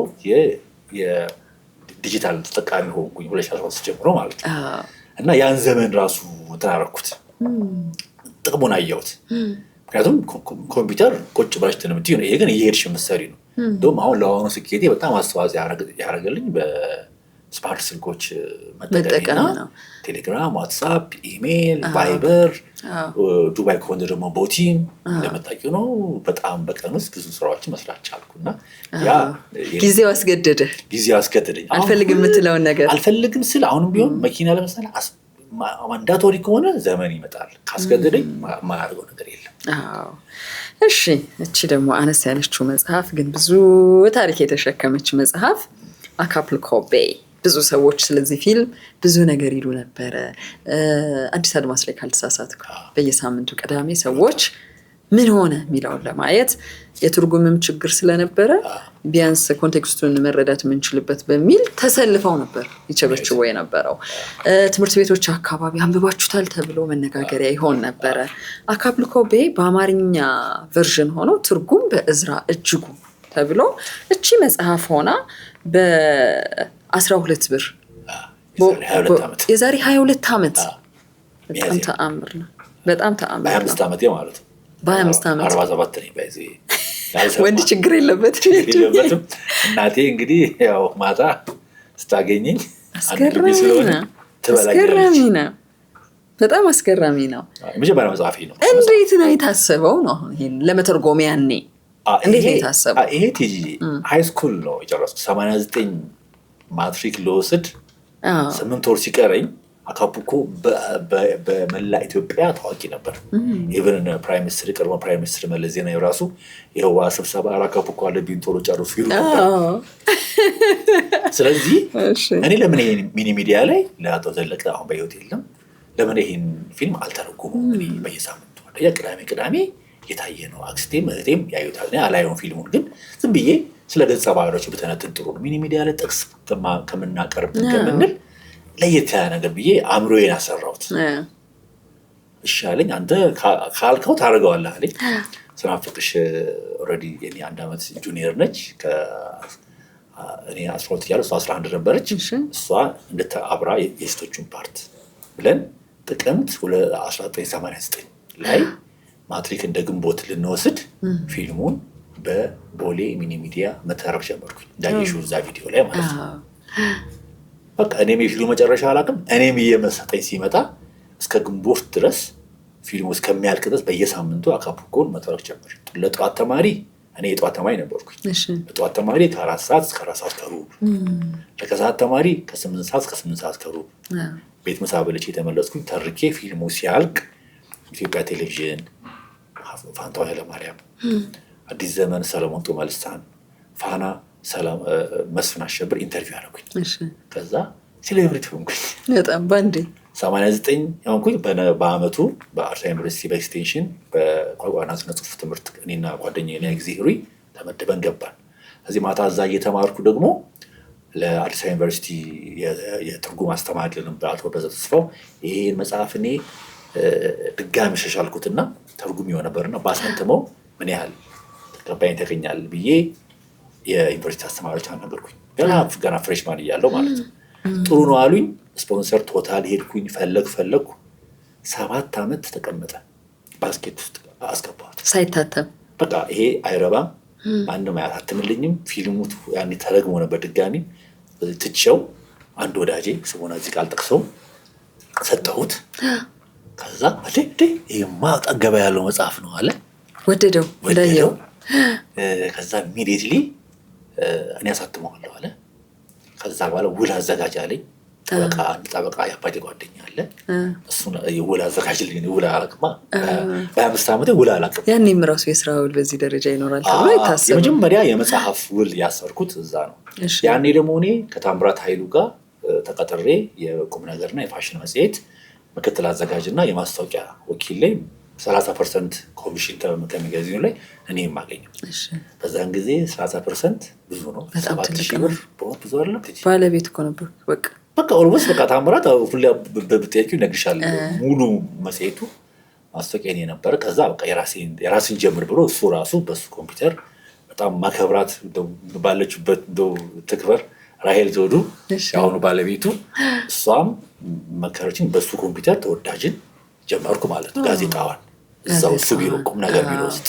ዲጂታል ተጠቃሚ ሆንኩኝ 2013 ጀምሮ ማለት ነው። እና ያን ዘመን ራሱ ተናረኩት ጥቅሙን አየሁት። ምክንያቱም ኮምፒውተር ቁጭ ብለሽ ትንምትይ ነው። ይሄ ግን እየሄድሽ የምትሰሪ ነው። እንደውም አሁን ለአሁኑ ስኬቴ በጣም አስተዋጽኦ ያደረገልኝ በስማርት ስልኮች መጠቀምና ቴሌግራም፣ ዋትሳፕ፣ ኢሜይል፣ ቫይበር ዱባይ ከሆነ ደግሞ ቦቲም እንደመጣቂ ነው። በጣም በቀን ውስጥ ብዙ ስራዎችን መስራት ቻልኩና ያ ጊዜው አስገደደኝ። አልፈልግም የምትለውን ነገር አልፈልግም ስል አሁንም ቢሆን መኪና ለምሳሌ ማንዳቶሪ ከሆነ ዘመን ይመጣል። ካስገደደኝ ማያደርገው ነገር የለም። እሺ እቺ ደግሞ አነስ ያለችው መጽሐፍ ግን ብዙ ታሪክ የተሸከመች መጽሐፍ አካፑልኮ ቤይ። ብዙ ሰዎች ስለዚህ ፊልም ብዙ ነገር ይሉ ነበረ። አዲስ አድማስ ላይ ካልተሳሳትኩ በየሳምንቱ ቅዳሜ ሰዎች ምን ሆነ የሚለውን ለማየት የትርጉምም ችግር ስለነበረ ቢያንስ ኮንቴክስቱን መረዳት የምንችልበት በሚል ተሰልፈው ነበር ይቸበችቦ የነበረው። ትምህርት ቤቶች አካባቢ አንብባችሁታል ተብሎ መነጋገሪያ ይሆን ነበረ። አካፑልኮ ቤይ በአማርኛ ቨርዥን ሆኖ ትርጉም በእዝራ እጅጉ ተብሎ እቺ መጽሐፍ ሆና በ12 ብር የዛሬ 22 ዓመት በጣም ተአምር ነው። በጣም ተአምር ነው። በ25 ዓመቴ ማለት ነው። በ25 ዓመት 47 ነኝ። በዚህ ወንድ ችግር የለበትም። እናቴ እንግዲህ ያው ማታ ስታገኘኝ አስገራሚ ነው። በጣም አስገራሚ ነው። የመጀመሪያ መጽሐፌ ነው። እንዴት ነው የታሰበው ነው ይሄን ለመተርጎም ያኔ እንዴት ነው የታሰበው? ይሄ ቲጂ ሃይ ስኩል ነው የጨረስኩት። 89 ማትሪክ ልወስድ 8 ወር ሲቀረኝ አካፑልኮ በመላ ኢትዮጵያ ታዋቂ ነበር። ኢቨን ፕራይም ሚኒስትር ቀድሞ ፕራይም ሚኒስትር መለስ ዜናዊ ራሱ ይኸው ስብሰባ አካፑልኮ አለብኝ ቶሎ ጨርሱ ይሉ ነበር። ስለዚህ እኔ ለምን ይሄን ሚኒ ሚዲያ ላይ ለአቶ ዘለቀ አሁን በህይወት የለም ለምን ይሄን ፊልም አልተረጎሙም? እኔ በየሳምንቱ ቅዳሜ የታየ ነው። አክስቴም እህቴም ያዩታል። እኔ አላየውን ፊልሙን ግን ዝም ብዬ ስለ ገጸ ባህሪዎች ብተነትን ጥሩ ነው። ሚኒ ሚዲያ ላይ ጥቅስ ከምናቀርብ ከምንል ለየት ያለ ነገር ብዬ አእምሮዬን አሰራሁት። እሺ አለኝ። አንተ ካልከው ታደርገዋለህ አለኝ። ስናፍቅሽ ኦልሬዲ የኔ 1 ዓመት ጁኒየር ነች። እኔ 12 እያለሁ እሷ 11 ነበረች። እሷ እንድታብራ የሴቶቹን ፓርት ብለን ጥቅምት 1989 ላይ ማትሪክ እንደ ግንቦት ልንወስድ ፊልሙን በቦሌ ሚኒ ሚዲያ መተረክ ጀመርኩኝ። እንዳየሽው እዛ ቪዲዮ ላይ ማለት ነው። በቃ እኔም የፊልሙ መጨረሻ አላውቅም። እኔም እየመሰጠኝ ሲመጣ እስከ ግንቦት ድረስ ፊልሙ እስከሚያልቅ ድረስ በየሳምንቱ አካፑልኮን መተረክ ጀመር። ለጠዋት ተማሪ እኔ የጠዋት ተማሪ ነበርኩኝ። ለጠዋት ተማሪ ከ4 ሰዓት እስከ 4 ሰዓት ከሩብ፣ ለከሰዓት ተማሪ ከ8 ሰዓት እስከ 8 ሰዓት ከሩብ ቤት ምሳ በልቼ የተመለስኩኝ። ተርኬ ፊልሙ ሲያልቅ ኢትዮጵያ ቴሌቪዥን ፋንታው ኃይለማርያም፣ አዲስ ዘመን ሰለሞን ጦማልስታን፣ ፋና መስፍን አሸብር ኢንተርቪው አደረጉኝ። ከዛ ሴሌብሪቲ ሆንኩኝ በጣም ባንዴ 89 ሆንኩኝ። በአመቱ በአዲስ አበባ ዩኒቨርሲቲ በኤክስቴንሽን በቋንቋና ስነ ጽሁፍ ትምህርት እኔና ጓደኛዬ ላይ ጊዜ ሩይ ተመድበን ገባን። እዚህ ማታ እዛ እየተማርኩ ደግሞ ለአዲስ አበባ ዩኒቨርሲቲ የትርጉም አስተማሪ ለነበረ በዛ ተስፋው ይሄን መጽሐፍ እኔ ድጋሚ ሸሻልኩትና ተርጉም ነበርና ባስመንተመው ምን ያህል ተቀባይነት ያገኛል ብዬ የዩኒቨርሲቲ አስተማሪዎች አናገርኩኝ። ገና ፍሬሽማን እያለሁ ማለት ነው። ጥሩ ነው አሉኝ። ስፖንሰር ቶታል ሄድኩኝ። ፈለግኩ 7 ዓመት ተቀመጠ። ባስኬት ውስጥ አስገባሁት ሳይታተም። በቃ ይሄ አይረባም፣ ማንም አያሳትምልኝም። ፊልሙ ያኔ ተረግሞ ነበር። ድጋሚ ትቼው አንድ ወዳጄ ስሙን እዚህ ቃል ጠቅሰው ሰጠሁት። ከዛ ይሄማ ጠገባ ያለው መጽሐፍ ነው አለ። ወደደው። ከዛ ኢሚዲየትሊ እኔ አሳትመዋለሁ አለ። ከዛ በኋላ ውል አዘጋጅ አለኝ። ጠበቃ የአባቴ ጓደኛ አለ። እሱን ውል አዘጋጅልኝ። ውል አላውቅማ። በ25 ዓመቴ ውል አላውቅም። ያኔም ራሱ የስራ ውል በዚህ ደረጃ ይኖራል ተብሎ አይታሰብም። የመጀመሪያ የመጽሐፍ ውል ያሰርኩት እዛ ነው። ያኔ ደግሞ እኔ ከታምራት ኃይሉ ጋር ተቀጥሬ የቁም ነገርና የፋሽን መጽሔት ምክትል አዘጋጅና የማስታወቂያ ወኪል ላይ 30% ኮሚሽን ከሚገዚኑ ላይ እኔ የማገኘው። በዛን ጊዜ 30% ብዙ ነው። 7,000 ብር በወር ብዙ አይደለም። ባለቤት እኮ ነበር። በቃ ኦልሞስት በቃ ታምራት ሁሌ በብጤቂው ይነግርሻል። ሙሉ መጽሔቱ ማስታወቂያ እኔ ነበረ። ከዛ በቃ የራስን ጀምር ብሎ እሱ ራሱ በሱ ኮምፒውተር በጣም ማከብራት ባለችበት ትክበር ራሄል ዘውዱ የአሁኑ ባለቤቱ እሷም መከረችኝ። በሱ ኮምፒውተር ተወዳጅን ጀመርኩ ማለት ነው። ጋዜጣዋን እዛው እሱ ቢሮ ቁም ነገር ቢሮ ውስጥ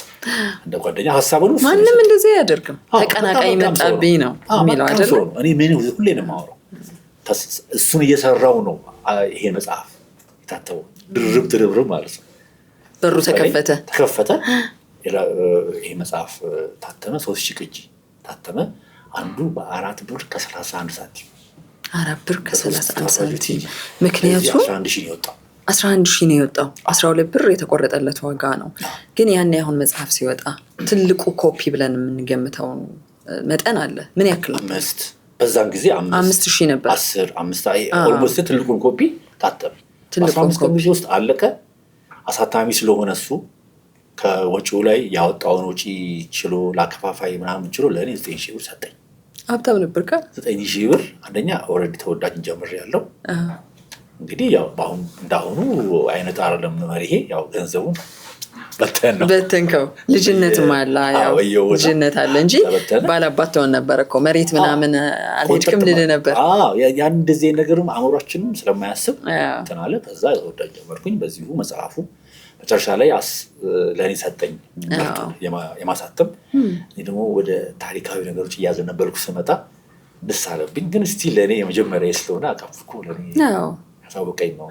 እንደ ጓደኛ ሀሳቡን ማንም እንደዚህ አያደርግም። ተቀናቃኝ መጣብኝ ነው የሚለው አይደል? እኔ ምን ሁሌ ነው የማወራው። እሱን እየሰራው ነው ይሄ መጽሐፍ የታተመው ድርብ ማለት ነው። በሩ ተከፈተ። ይሄ መጽሐፍ ታተመ። 3000 ቅጂ ታተመ። አንዱ በ4 ብር ከ31 ሳንቲም 4 ብር ከ31 ሳንቲም። ምክንያቱም 11 ሺህ ነው የወጣው። 12 ብር የተቆረጠለት ዋጋ ነው። ግን ያኔ አሁን መጽሐፍ ሲወጣ ትልቁ ኮፒ ብለን የምንገምተው መጠን አለ። ምን ያክል ነው? በዛን ጊዜ 5000 ነበር። 5 ኦልሞስት ትልቁን ኮፒ ታተመ። 15 ቀን ውስጥ አለቀ። አሳታሚ ስለሆነ እሱ ከወጪው ላይ ያወጣውን ወጪ ችሎ ለአከፋፋይ ምናምን ችሎ ለእኔ 9000 ብር ሰጠኝ። ሀብታም ነበር። 9000 ብር አንደኛ ኦልሬዲ ተወዳጅ ጀምሬያለሁ። እንግዲህ ያው በአሁን እንዳሁኑ አይነት አይደለም መሪሄ ያው ገንዘቡን በተንከው ልጅነትም አለ። ያው ልጅነት አለ እንጂ ባላባት ተሆን ነበር እኮ መሬት ምናምን አልሄድክም ልልህ ነበር። ያን እንደዚህ ነገርም አእምሯችንም ስለማያስብ እንትን አለ። ከዛ ተወዳጅ ጀመርኩኝ። በዚሁ መጽሐፉ መጨረሻ ላይ ለእኔ ሰጠኝ የማሳተም። እኔ ደግሞ ወደ ታሪካዊ ነገሮች እያዘነበልኩ ስመጣ ደስ አለብኝ። ግን እስቲ ለእኔ የመጀመሪያ ስለሆነ አቀፍኩ ለእኔ ያሳወቀኝ ነው።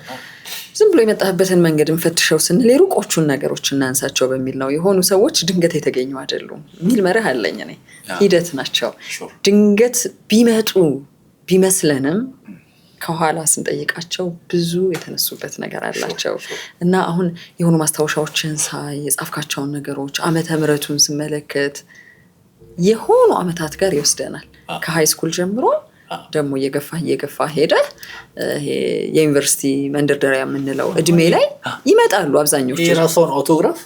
ዝም ብሎ የመጣህበትን መንገድ እንፈትሸው ስንል የሩቆቹን ነገሮች እናንሳቸው በሚል ነው። የሆኑ ሰዎች ድንገት የተገኙ አይደሉም የሚል መርህ አለኝ እኔ። ሂደት ናቸው። ድንገት ቢመጡ ቢመስለንም ከኋላ ስንጠይቃቸው ብዙ የተነሱበት ነገር አላቸው እና አሁን የሆኑ ማስታወሻዎችን ሳይ የጻፍካቸውን ነገሮች ዓመተ ምሕረቱን ስመለከት የሆኑ ዓመታት ጋር ይወስደናል። ከሃይ ስኩል ጀምሮ ደግሞ እየገፋ ሄደ የዩኒቨርሲቲ መንደርደሪያ የምንለው እድሜ ላይ ይመጣሉ አብዛኞቹ። የራስዎን አውቶግራፍ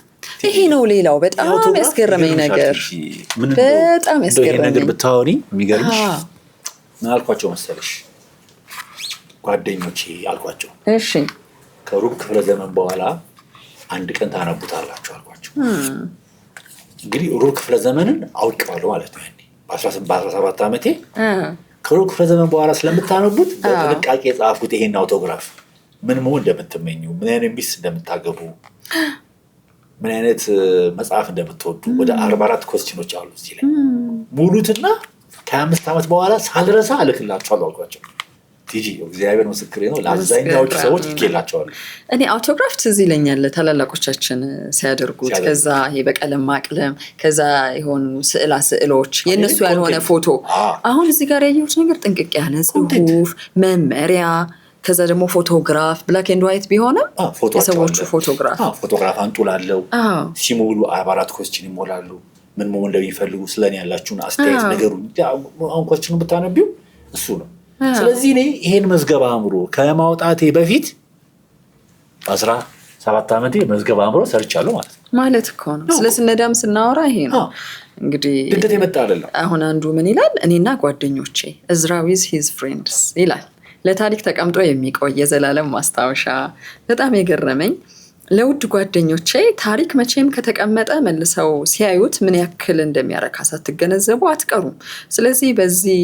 ይሄ ነው ሌላው በጣም ያስገረመኝ ነገር። በጣም ያስገረመኝ ነገር ብታወሪ የሚገርምሽ ምን አልኳቸው መሰለሽ? ጓደኞቼ አልኳቸው፣ እሺ ከሩብ ክፍለ ዘመን በኋላ አንድ ቀን ታነቡታላችሁ አልኳቸው። እንግዲህ ሩብ ክፍለ ዘመንን አውቀዋለሁ ማለት ነው። ያኔ በ17 ዓመቴ ከሩብ ክፍለ ዘመን በኋላ ስለምታነቡት በጥንቃቄ የጻፍኩት ይሄን አውቶግራፍ ምን መሆን እንደምትመኙ፣ ምን አይነት ሚስት እንደምታገቡ፣ ምን አይነት መጽሐፍ እንደምትወዱ ወደ 44 ኮስቲኖች አሉ እዚህ ላይ ሙሉትና ከ5 ዓመት በኋላ ሳልረሳ እልክላችኋለሁ አልኳቸው። ቲጂ እግዚአብሔር ምስክሬ ነው። ለአብዛኛዎቹ ሰዎች ይኬላቸዋል። እኔ አውቶግራፍ ትዝ ይለኛል ታላላቆቻችን ሲያደርጉት። ከዛ ይሄ በቀለም ማቅለም፣ ከዛ የሆኑ ስዕሎች የእነሱ ያልሆነ ፎቶ። አሁን እዚህ ጋር ያየሁት ነገር ጥንቅቅ ያለ ጽሁፍ፣ መመሪያ፣ ከዛ ደግሞ ፎቶግራፍ ብላክ ኤንድ ዋይት ቢሆንም የሰዎቹ ፎቶግራፍ አንጡላለው ሲሞሉ 44 ኮስችን ይሞላሉ። ምን መሆን እንደሚፈልጉ ስለኔ ያላችሁን አስተያየት ነገሩ አሁን ኮስችኑ ብታነቢው እሱ ነው። ስለዚህ እኔ ይሄን መዝገበ አእምሮ ከማውጣቴ በፊት 17 ዓመቴ መዝገበ አእምሮ ሰርቻለሁ ማለት እኮ ነው። ስለ ስነዳም ስናወራ ይሄ ነው እንግዲህ ድንገት የመጣ አይደለም። አሁን አንዱ ምን ይላል? እኔና ጓደኞቼ እዝራ ዊዝ ሂዝ ፍሬንድስ ይላል። ለታሪክ ተቀምጦ የሚቆይ የዘላለም ማስታወሻ። በጣም የገረመኝ ለውድ ጓደኞቼ ታሪክ መቼም ከተቀመጠ መልሰው ሲያዩት ምን ያክል እንደሚያረካ ሳትገነዘቡ አትቀሩም። ስለዚህ በዚህ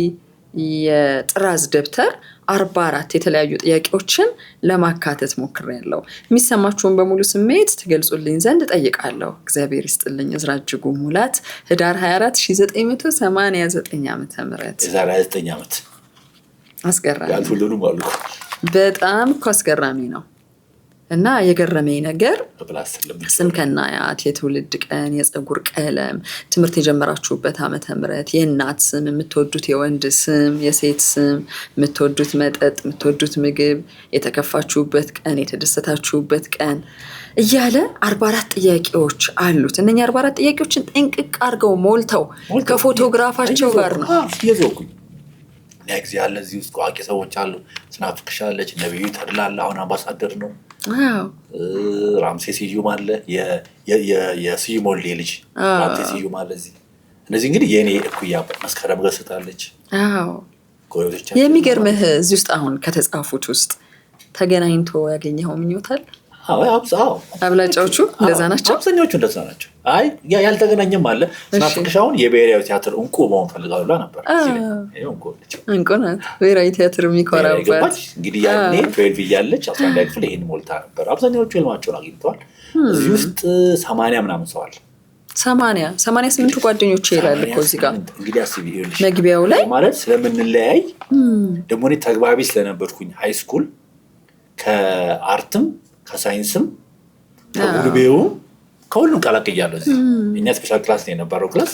የጥራዝ ደብተር 44 የተለያዩ ጥያቄዎችን ለማካተት ሞክሬያለሁ። የሚሰማችሁን በሙሉ ስሜት ትገልጹልኝ ዘንድ ጠይቃለሁ። እግዚአብሔር ይስጥልኝ። እዝራ እጅጉ ሙላት ህዳር 24 1989 ዓ.ም የዛሬ 29 ዓመት። አስገራሚ ያልተወለዱ በጣም እኮ አስገራሚ ነው። እና የገረመኝ ነገር ስም ከናያት፣ የትውልድ ቀን፣ የፀጉር ቀለም፣ ትምህርት የጀመራችሁበት ዓመተ ምህረት፣ የእናት ስም፣ የምትወዱት የወንድ ስም፣ የሴት ስም፣ የምትወዱት መጠጥ፣ የምትወዱት ምግብ፣ የተከፋችሁበት ቀን፣ የተደሰታችሁበት ቀን እያለ 44 ጥያቄዎች አሉት። እነኛ 44 ጥያቄዎችን ጥንቅቅ አድርገው ሞልተው ከፎቶግራፋቸው ጋር ነው የዞኩኝ። ጊዜ ያለ እዚህ ውስጥ ቋቂ ሰዎች አሉ። ስናፍቅሻለች፣ ነቢዩ ተድላለ አሁን አምባሳደር ነው። ራምሴ ስዩም አለ፣ የስዩም ወልዴ ልጅ ራምሴ ስዩም አለ እዚህ። እነዚህ እንግዲህ የእኔ እኩያ መስከረም ገስታለች። የሚገርምህ እዚህ ውስጥ አሁን ከተጻፉት ውስጥ ተገናኝቶ ያገኘኸው ምኞታል? አብላጫዎቹ እንደዛ ናቸው። አብዛኛዎቹ እንደዛ ናቸው። አይ ያልተገናኘም አለ። ስናፍቅሽ አሁን የብሔራዊ ቲያትር እንቁ መሆን ፈልጋለሁ ብላ ነበር። እንቁ ናት ብሔራዊ ቲያትር የሚኮራባት። እንግዲህ ያኔ 12 እያለች 11 ክፍል ይሄን ሞልታ ነበር። አብዛኛዎቹ ህልማቸውን አግኝተዋል። እዚህ ውስጥ 80 ምናምን ሰው አለ። 88 ጓደኞቼ ይላል እኮ እዚህ ጋር እንግዲህ አስቢ መግቢያው ላይ ማለት ስለምንለያይ ደግሞ እኔ ተግባቢ ስለነበርኩኝ ሃይ ስኩል ከአርትም ከሳይንስም ከጉልቤውም ከሁሉም ቀላቅያለሁ። እዚህ እኛ ስፔሻል ክላስ ነው የነበረው ክላስ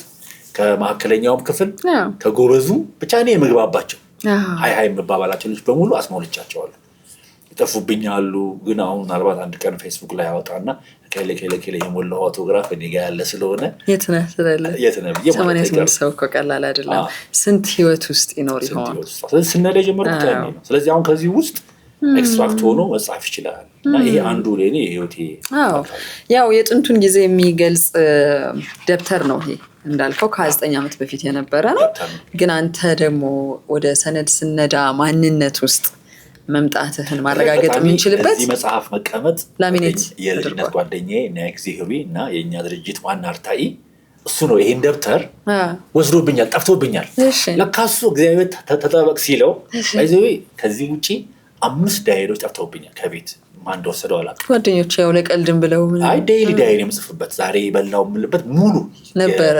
ከማዕከለኛውም ክፍል ከጎበዙ ብቻ እኔ የምግባባቸው ሃይ የምባባላቸው ልጅ በሙሉ አስሞልቻቸዋለሁ። ይጠፉብኛሉ ግን አሁን ምናልባት አንድ ቀን ፌስቡክ ላይ ያወጣና ከሌ የሞላው አውቶግራፍ እኔ ጋር ያለ ስለሆነ የት ነህ ብዬ 88 ሰው እኮ ቀላል አይደለም። ስንት ህይወት ውስጥ ይኖር ይሆን ስነዳ የጀመርኩት ያኔ ነው። ስለዚህ አሁን ከዚህ ውስጥ ኤክስትራክት ሆኖ መጻፍ ይችላል እና ይሄ አንዱ ለኔ የህይወቴ ያው የጥንቱን ጊዜ የሚገልጽ ደብተር ነው ይሄ እንዳልከው ከ29 ዓመት በፊት የነበረ ነው። ግን አንተ ደግሞ ወደ ሰነድ ስነዳ ማንነት ውስጥ መምጣትህን ማረጋገጥ የምንችልበት እዚህ መጽሐፍ መቀመጥ ላሚኔት የልጅነት ጓደኛዬ ናይክዚህሪ እና የእኛ ድርጅት ዋና አርታኢ እሱ ነው። ይሄን ደብተር ወስዶብኛል፣ ጠፍቶብኛል። ለካሱ እግዚአብሔር ተጠበቅ ሲለው አይዘው ከዚህ ውጪ 5 ዳይሪዎች ጠፍተውብኛል ከቤት ማን እንደወሰደው አላውቅም። ጓደኞቼ ያው ለቀልድም ብለው አይ ዴይሊ ዳይሪ የምጽፍበት ዛሬ የበላው የምልበት ሙሉ ነበረ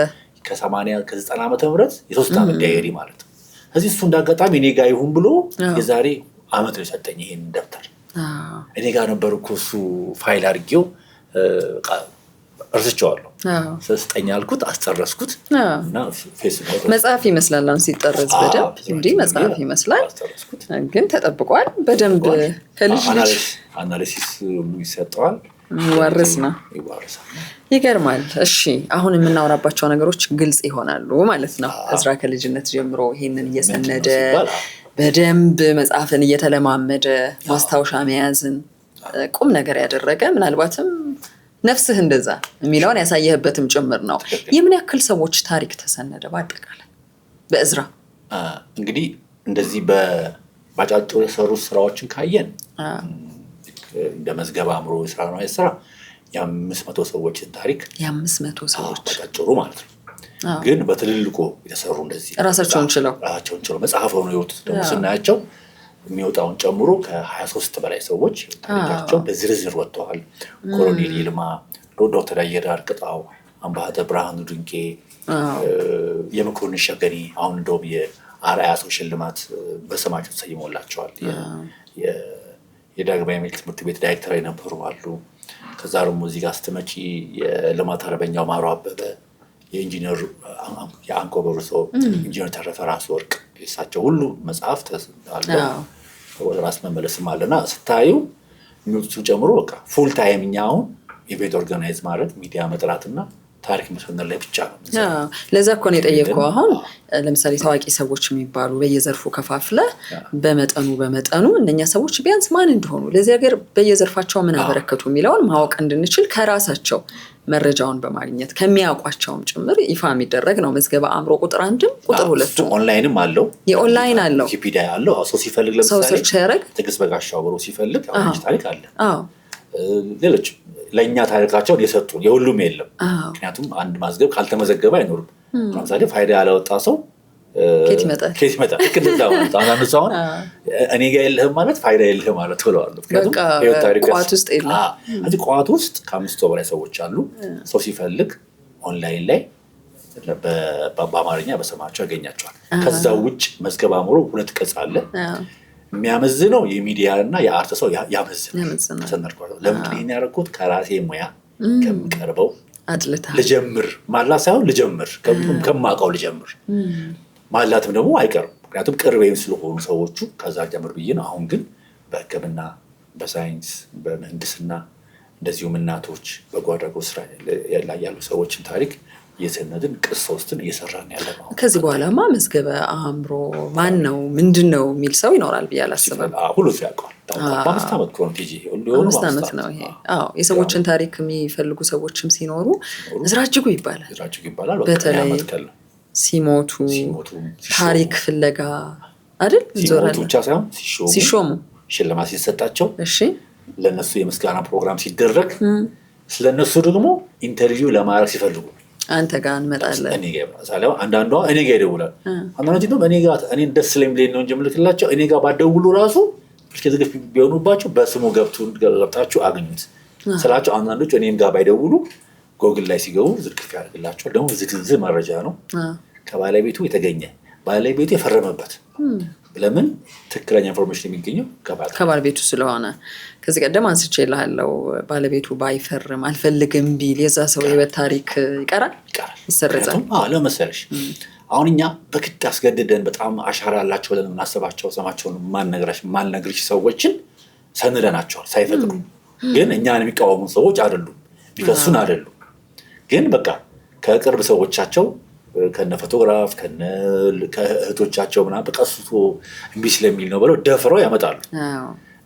ከ80 ከ90 ዓመተ ምህረት የ3 ዓመት ዳይሪ ማለት ነው። እዚህ እሱ እንዳጋጣሚ እኔ ጋር ይሁን ብሎ የዛሬ ዓመት ነው የሰጠኝ ይሄን ደብተር። እኔ ጋር ነበር እኮ እሱ ፋይል አድርጌው እርዝቸዋለሁ። ስጠኝ አልኩት፣ አስጨረስኩት እና ፌስቡክ መጽሐፍ ይመስላል አሁን ሲጠረዝ በደንብ እንዲህ መጽሐፍ ይመስላል ግን ተጠብቋል በደንብ ከልጅ አናሊሲስ ይሰጠዋል። ይዋርስ ነው ይገርማል። እሺ አሁን የምናወራባቸው ነገሮች ግልጽ ይሆናሉ ማለት ነው። እዝራ ከልጅነት ጀምሮ ይሄንን እየሰነደ በደንብ መጽሐፍን እየተለማመደ ማስታወሻ መያዝን ቁም ነገር ያደረገ ምናልባትም ነፍስህ እንደዛ የሚለውን ያሳየህበትም ጭምር ነው። የምን ያክል ሰዎች ታሪክ ተሰነደ በአጠቃላይ በእዝራ? እንግዲህ እንደዚህ በአጫጭር የሰሩ ስራዎችን ካየን እንደ መዝገበ አእምሮ ስራ ነው የስራ የ500 ሰዎችን ታሪክ የ500 ሰዎች በአጫጭሩ ማለት ነው። ግን በትልልቁ የተሰሩ እንደዚህ ራሳቸውን ችለው መጽሐፍ ሆነው የወጡት ደግሞ ስናያቸው የሚወጣውን ጨምሮ ከ23 በላይ ሰዎች ታሪካቸው በዝርዝር ወጥተዋል። ኮሎኔል ይልማ፣ ዶክተር አየዳር ቅጣው፣ አምባሳደር ብርሃኑ ድንቄ፣ የመኮንን ሸገኔ አሁን እንደውም የአርአያ ሰው ሽልማት በስማቸው ተሰይሞላቸዋል። የዳግማዊ ምኒልክ ትምህርት ቤት ዳይሬክተር የነበሩ አሉ። ከዛ ደግሞ እዚህ ጋር ስትመጪ የልማት አርበኛው ማሮ አበበ፣ የኢንጂነር የአንኮበሩ ሰው ኢንጂነር ተረፈ ራስ ወርቅ የሳቸው ሁሉ መጽሐፍ አለው። ወደ ራስ መመለስም አለና ስታዩ ሚውቱ ጨምሮ በቃ ፉል ታይም እኛ አሁን ኢቬንት ኦርጋናይዝ ማድረግ ሚዲያ መጥራትና ታሪክ መስፈን ላይ ብቻ ነው። ለዛ እኮ ነው የጠየቀው። አሁን ለምሳሌ ታዋቂ ሰዎች የሚባሉ በየዘርፉ ከፋፍለ በመጠኑ እነኛ ሰዎች ቢያንስ ማን እንደሆኑ ለዚህ ሀገር በየዘርፋቸው ምን አበረከቱ የሚለውን ማወቅ እንድንችል ከራሳቸው መረጃውን በማግኘት ከሚያውቋቸውም ጭምር ይፋ የሚደረግ ነው። መዝገበ አእምሮ ቁጥር 1ም ቁጥር 2ም ኦንላይንም አለው። የኦንላይን አለው፣ ዊኪፒዲያ አለው። ሰው ሲፈልግ ለምሳሌ ሰው ሰርች ያደርግ ትዕግስት በጋሻው ብሎ ሲፈልግ አሁን ታሪክ አለ። ሌሎች ለእኛ ታሪካቸውን የሰጡን የሁሉም የለም። ምክንያቱም አንድ ማዝገብ ካልተመዘገበ አይኖርም። ለምሳሌ ፋይዳ ያላወጣ ሰው ኬት ይመጣል። ልክ እንደዛ ማለት አንዳንድ ሰው አሁን እኔ ጋር የለህም ማለት ፋይዳ የለህም ማለት ብለዋል። ምክንያቱም ቋት ውስጥ የለም። ቋት ውስጥ ከ500 በላይ ሰዎች አሉ። ሰው ሲፈልግ ኦንላይን ላይ በአማርኛ በስማቸው ያገኛቸዋል። ከዛ ውጭ መዝገበ አእምሮ 2 ቅጽ አለ። የሚያመዝነው የሚዲያ እና የአርት ሰው ያመዝናል። ለምንድን ይሄን ያደረኩት? ከራሴ ሙያ ከምቀርበው ልጀምር ማላት ሳይሆን ልጀምር ከማውቀው ልጀምር ማላትም ደግሞ አይቀርም። ምክንያቱም ቅርቤም ስለሆኑ ሰዎቹ ከዛ ጀምር ብዬ ነው። አሁን ግን በሕክምና በሳይንስ በምህንድስና እንደዚሁም እናቶች በጎ አድራጎት ስራ ላይ ያሉ ሰዎችን ታሪክ የሰነድን ቅጽ 3ን እየሰራን ያለ ነው። ከዚህ በኋላማ መዝገበ አእምሮ ማን ነው ምንድን ነው የሚል ሰው ይኖራል ብዬ አላስብም። ሁሉ ያውቀዋል። በ5 ዓመት ኮንቲጂ ሁሉ 5 ዓመት ነው ይሄ። የሰዎችን ታሪክ የሚፈልጉ ሰዎችም ሲኖሩ እዝራ እጅጉ ይባላል። በተለይ ሲሞቱ ታሪክ ፍለጋ አይደል ሲሞቱ ብቻ ሳይሆን ሲሾሙ ሽልማት ሲሰጣቸው ለነሱ የምስጋና ፕሮግራም ሲደረግ ስለነሱ ደግሞ ኢንተርቪው ለማድረግ ሲፈልጉ አንተ ጋር እንመጣለን። እኔ ጋር ሳላው አንዳንዷ እኔ ጋር ይደውላል። አንዳንዶቹ ደግሞ እኔ ጋር እኔን ደስ ስለሚለኝ ነው እንጂ ምልክላቸው እኔ ጋር ባደውሉ ራሱ ዝግፍ ቢሆኑባቸው በስሙ ገብታችሁ አግኙት ስላቸው አንዳንዶቹ እኔም ጋር ባይደውሉ ጎግል ላይ ሲገቡ ዝርግፍ ያደርግላቸዋል። ደግሞ ዝግዝግ መረጃ ነው ከባለቤቱ የተገኘ ባለቤቱ የፈረመበት። ለምን ትክክለኛ ኢንፎርሜሽን የሚገኘው ከባለቤቱ ስለሆነ። ከዚህ ቀደም አንስቼልሃለሁ ባለቤቱ ባይፈርም አልፈልግም ቢል የዛ ሰው የህይወት ታሪክ ይቀራል ይሰረዛል። ለመሰለሽ አሁን እኛ በግድ አስገድደን በጣም አሻራ አላቸው ብለን የምናስባቸው ስማቸውን ማንነግርሽ ሰዎችን ሰንደናቸዋል ሳይፈቅዱ። ግን እኛን የሚቃወሙ ሰዎች አይደሉም፣ ቢከሱን አይደሉም። ግን በቃ ከቅርብ ሰዎቻቸው ከነ ፎቶግራፍ ከእህቶቻቸው ምናምን በቀስቶ እምቢ ስለሚል ነው ብለው ደፍረው ያመጣሉ።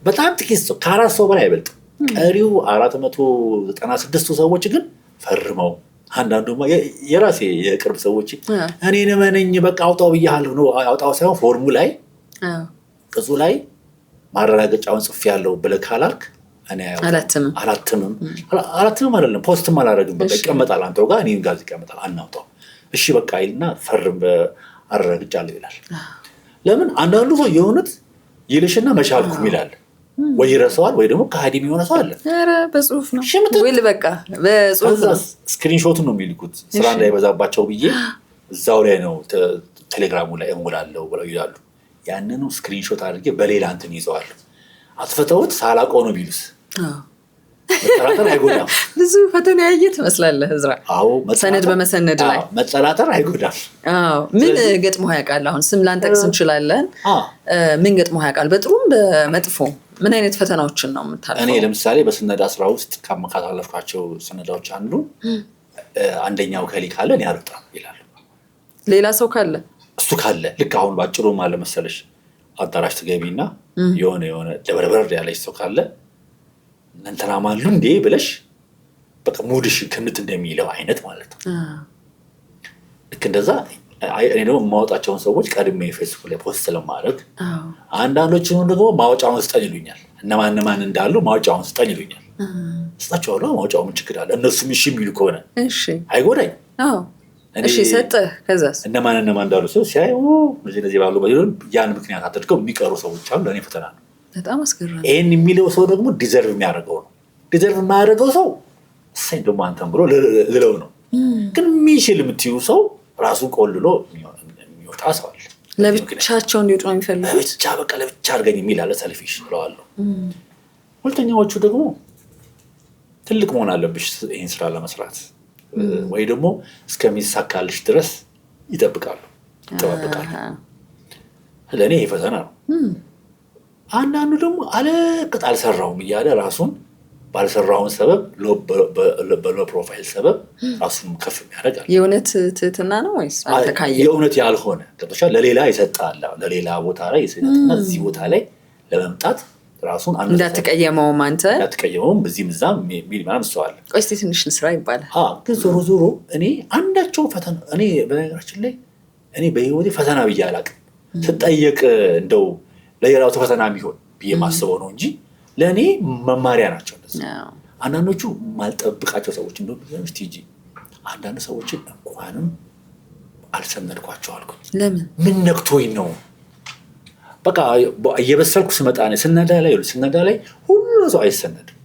በጣም ጥቂት ሰው ከ4 ሰው በላይ አይበልጥም። ቀሪው 496 ሰዎች ግን ፈርመው አንዳንዱማ የራሴ የቅርብ ሰዎች እኔን መነኝ በቃ አውጣው ብያለሁ ነው አውጣው ሳይሆን ፎርሙ ላይ ቅጹ ላይ ማረጋገጫውን ጽፌያለሁ ብለህ ካላልክ እኔ አላትምም አይደለም ፖስትም አላደርግም በቃ ይቀመጣል አንተው ጋር እኔም ጋር ይቀመጣል አናውጣው እሺ በቃ ይልና ፈርም አረጋግጫለሁ ይላል። ለምን አንዳንዱ ሰው የሆነት ይልሽና መቻልኩም ይላል ወይ ይረሳዋል ወይ ደግሞ ከሃዲ የሚሆነ ሰው አለ። ኧረ በጽሁፍ ነው ወይ በቃ በጽሁፍ ነው ስክሪንሾቱን ነው የሚልኩት ስራ እንዳይበዛባቸው ብዬ እዛው ላይ ነው ቴሌግራሙ ላይ እሞላለሁ ብለው ይላሉ። ያንኑ ስክሪንሾት አድርጌ በሌላ እንትን ይዘዋል። አጥፍተውት ሳላውቀው ነው ቢሉስ መጠራጠር አይጎዳም። ብዙ ፈተና ያየ ትመስላለህ እዝራ። ሰነድ በመሰነድ ላይ መጠራጠር አይጎዳም። ምን ገጥሞ ያውቃል? አሁን ስም ላንጠቅስ እንችላለን። ምን ገጥሞ ያውቃል? በጥሩም በመጥፎ ምን አይነት ፈተናዎችን ነው የምታልፈው? እኔ ለምሳሌ በስነዳ ስራ ውስጥ ካለፍኳቸው ስነዳዎች አንዱ አንደኛው ከሊ ካለ እኔ አልወጣም ይላሉ። ሌላ ሰው ካለ እሱ ካለ ልክ አሁን ባጭሩ ማለት መሰለሽ አዳራሽ ትገቢና የሆነ ደበረበር ያለች ሰው ካለ እንትና ማሉ እንዴ ብለሽ በቃ ሙድሽ ክንት እንደሚለው አይነት ማለት ነው። ልክ እንደዛ እኔ ደግሞ የማወጣቸውን ሰዎች ቀድሜ ፌስቡክ ላይ ፖስት ስለማድረግ አንዳንዶቹን ደግሞ ማውጫውን ስጠኝ ይሉኛል። እነማን እንዳሉ ማውጫውን ስጠኝ ይሉኛል። ስጣቸዋለሁ። ማውጫው ምን ችግር አለ? እነሱም እሺ የሚሉ ከሆነ አይጎዳኝ። እሺ ሰጠህ። ከዛስ እነማን እንዳሉ ሰው ሲያዩ እነዚህ ባሉ ያን ምክንያት አድርገው የሚቀሩ ሰዎች አሉ። ለእኔ ፈተና ነው። በጣም አስገራሚ። ይሄን የሚለው ሰው ደግሞ ዲዘርቭ የሚያደርገው ነው። ዲዘርቭ የማያደርገው ሰው እሰይ ደግሞ አንተም ብሎ ልለው ነው። ግን የሚችል የምትዩ ሰው ራሱን ቆልሎ የሚወጣ ሰው አለ። ለብቻቸው እንዲወጡ ነው የሚፈልጉት። ለብቻ በቃ ለብቻ አድርገኝ የሚል አለ። ሰልፊሽ ብለዋለሁ። ሁለተኛዎቹ ደግሞ ትልቅ መሆን አለብሽ ይህን ስራ ለመስራት ወይ ደግሞ እስከሚሳካልሽ ድረስ ይጠብቃሉ። ለእኔ ይሄ ፈተና ነው። አንዳንዱ ደግሞ አለቅጥ አልሰራውም እያለ ራሱን ባልሰራውን ሰበብ በሎ ፕሮፋይል ሰበብ ራሱን ከፍ የሚያደርጋል። የእውነት ትህትና ነው ወይስ አልተካየ? የእውነት ያልሆነ ገብቶሻል። ለሌላ ይሰጣል። ለሌላ ቦታ ላይ ይሰጣልና እዚህ ቦታ ላይ ለመምጣት ራሱን እንዳትቀየመውም አንተ እንዳትቀየመውም በዚህ ምዛም ሚል ማለት ሰዋል። ቆይ እስቲ ትንሽ ልስራ ይባላል። ግን ዞሮ እኔ አንዳቸው ፈተና እኔ በነገራችን ላይ እኔ በህይወቴ ፈተና ብዬ አላውቅም። ስጠየቅ እንደው ለሌላው ፈተና የሚሆን ብዬ ማስበው ነው እንጂ ለእኔ መማሪያ ናቸው። አንዳንዶቹ ማልጠብቃቸው ሰዎች እንደው ስቲጂ አንዳንድ ሰዎችን እንኳንም አልሰነድኳቸው አልኩኝ። ለምን ምን ነክቶኝ ነው? በቃ እየበሰልኩ ስመጣ ነው ስነዳ ላይ ሁሉ ሰው አይሰነድም።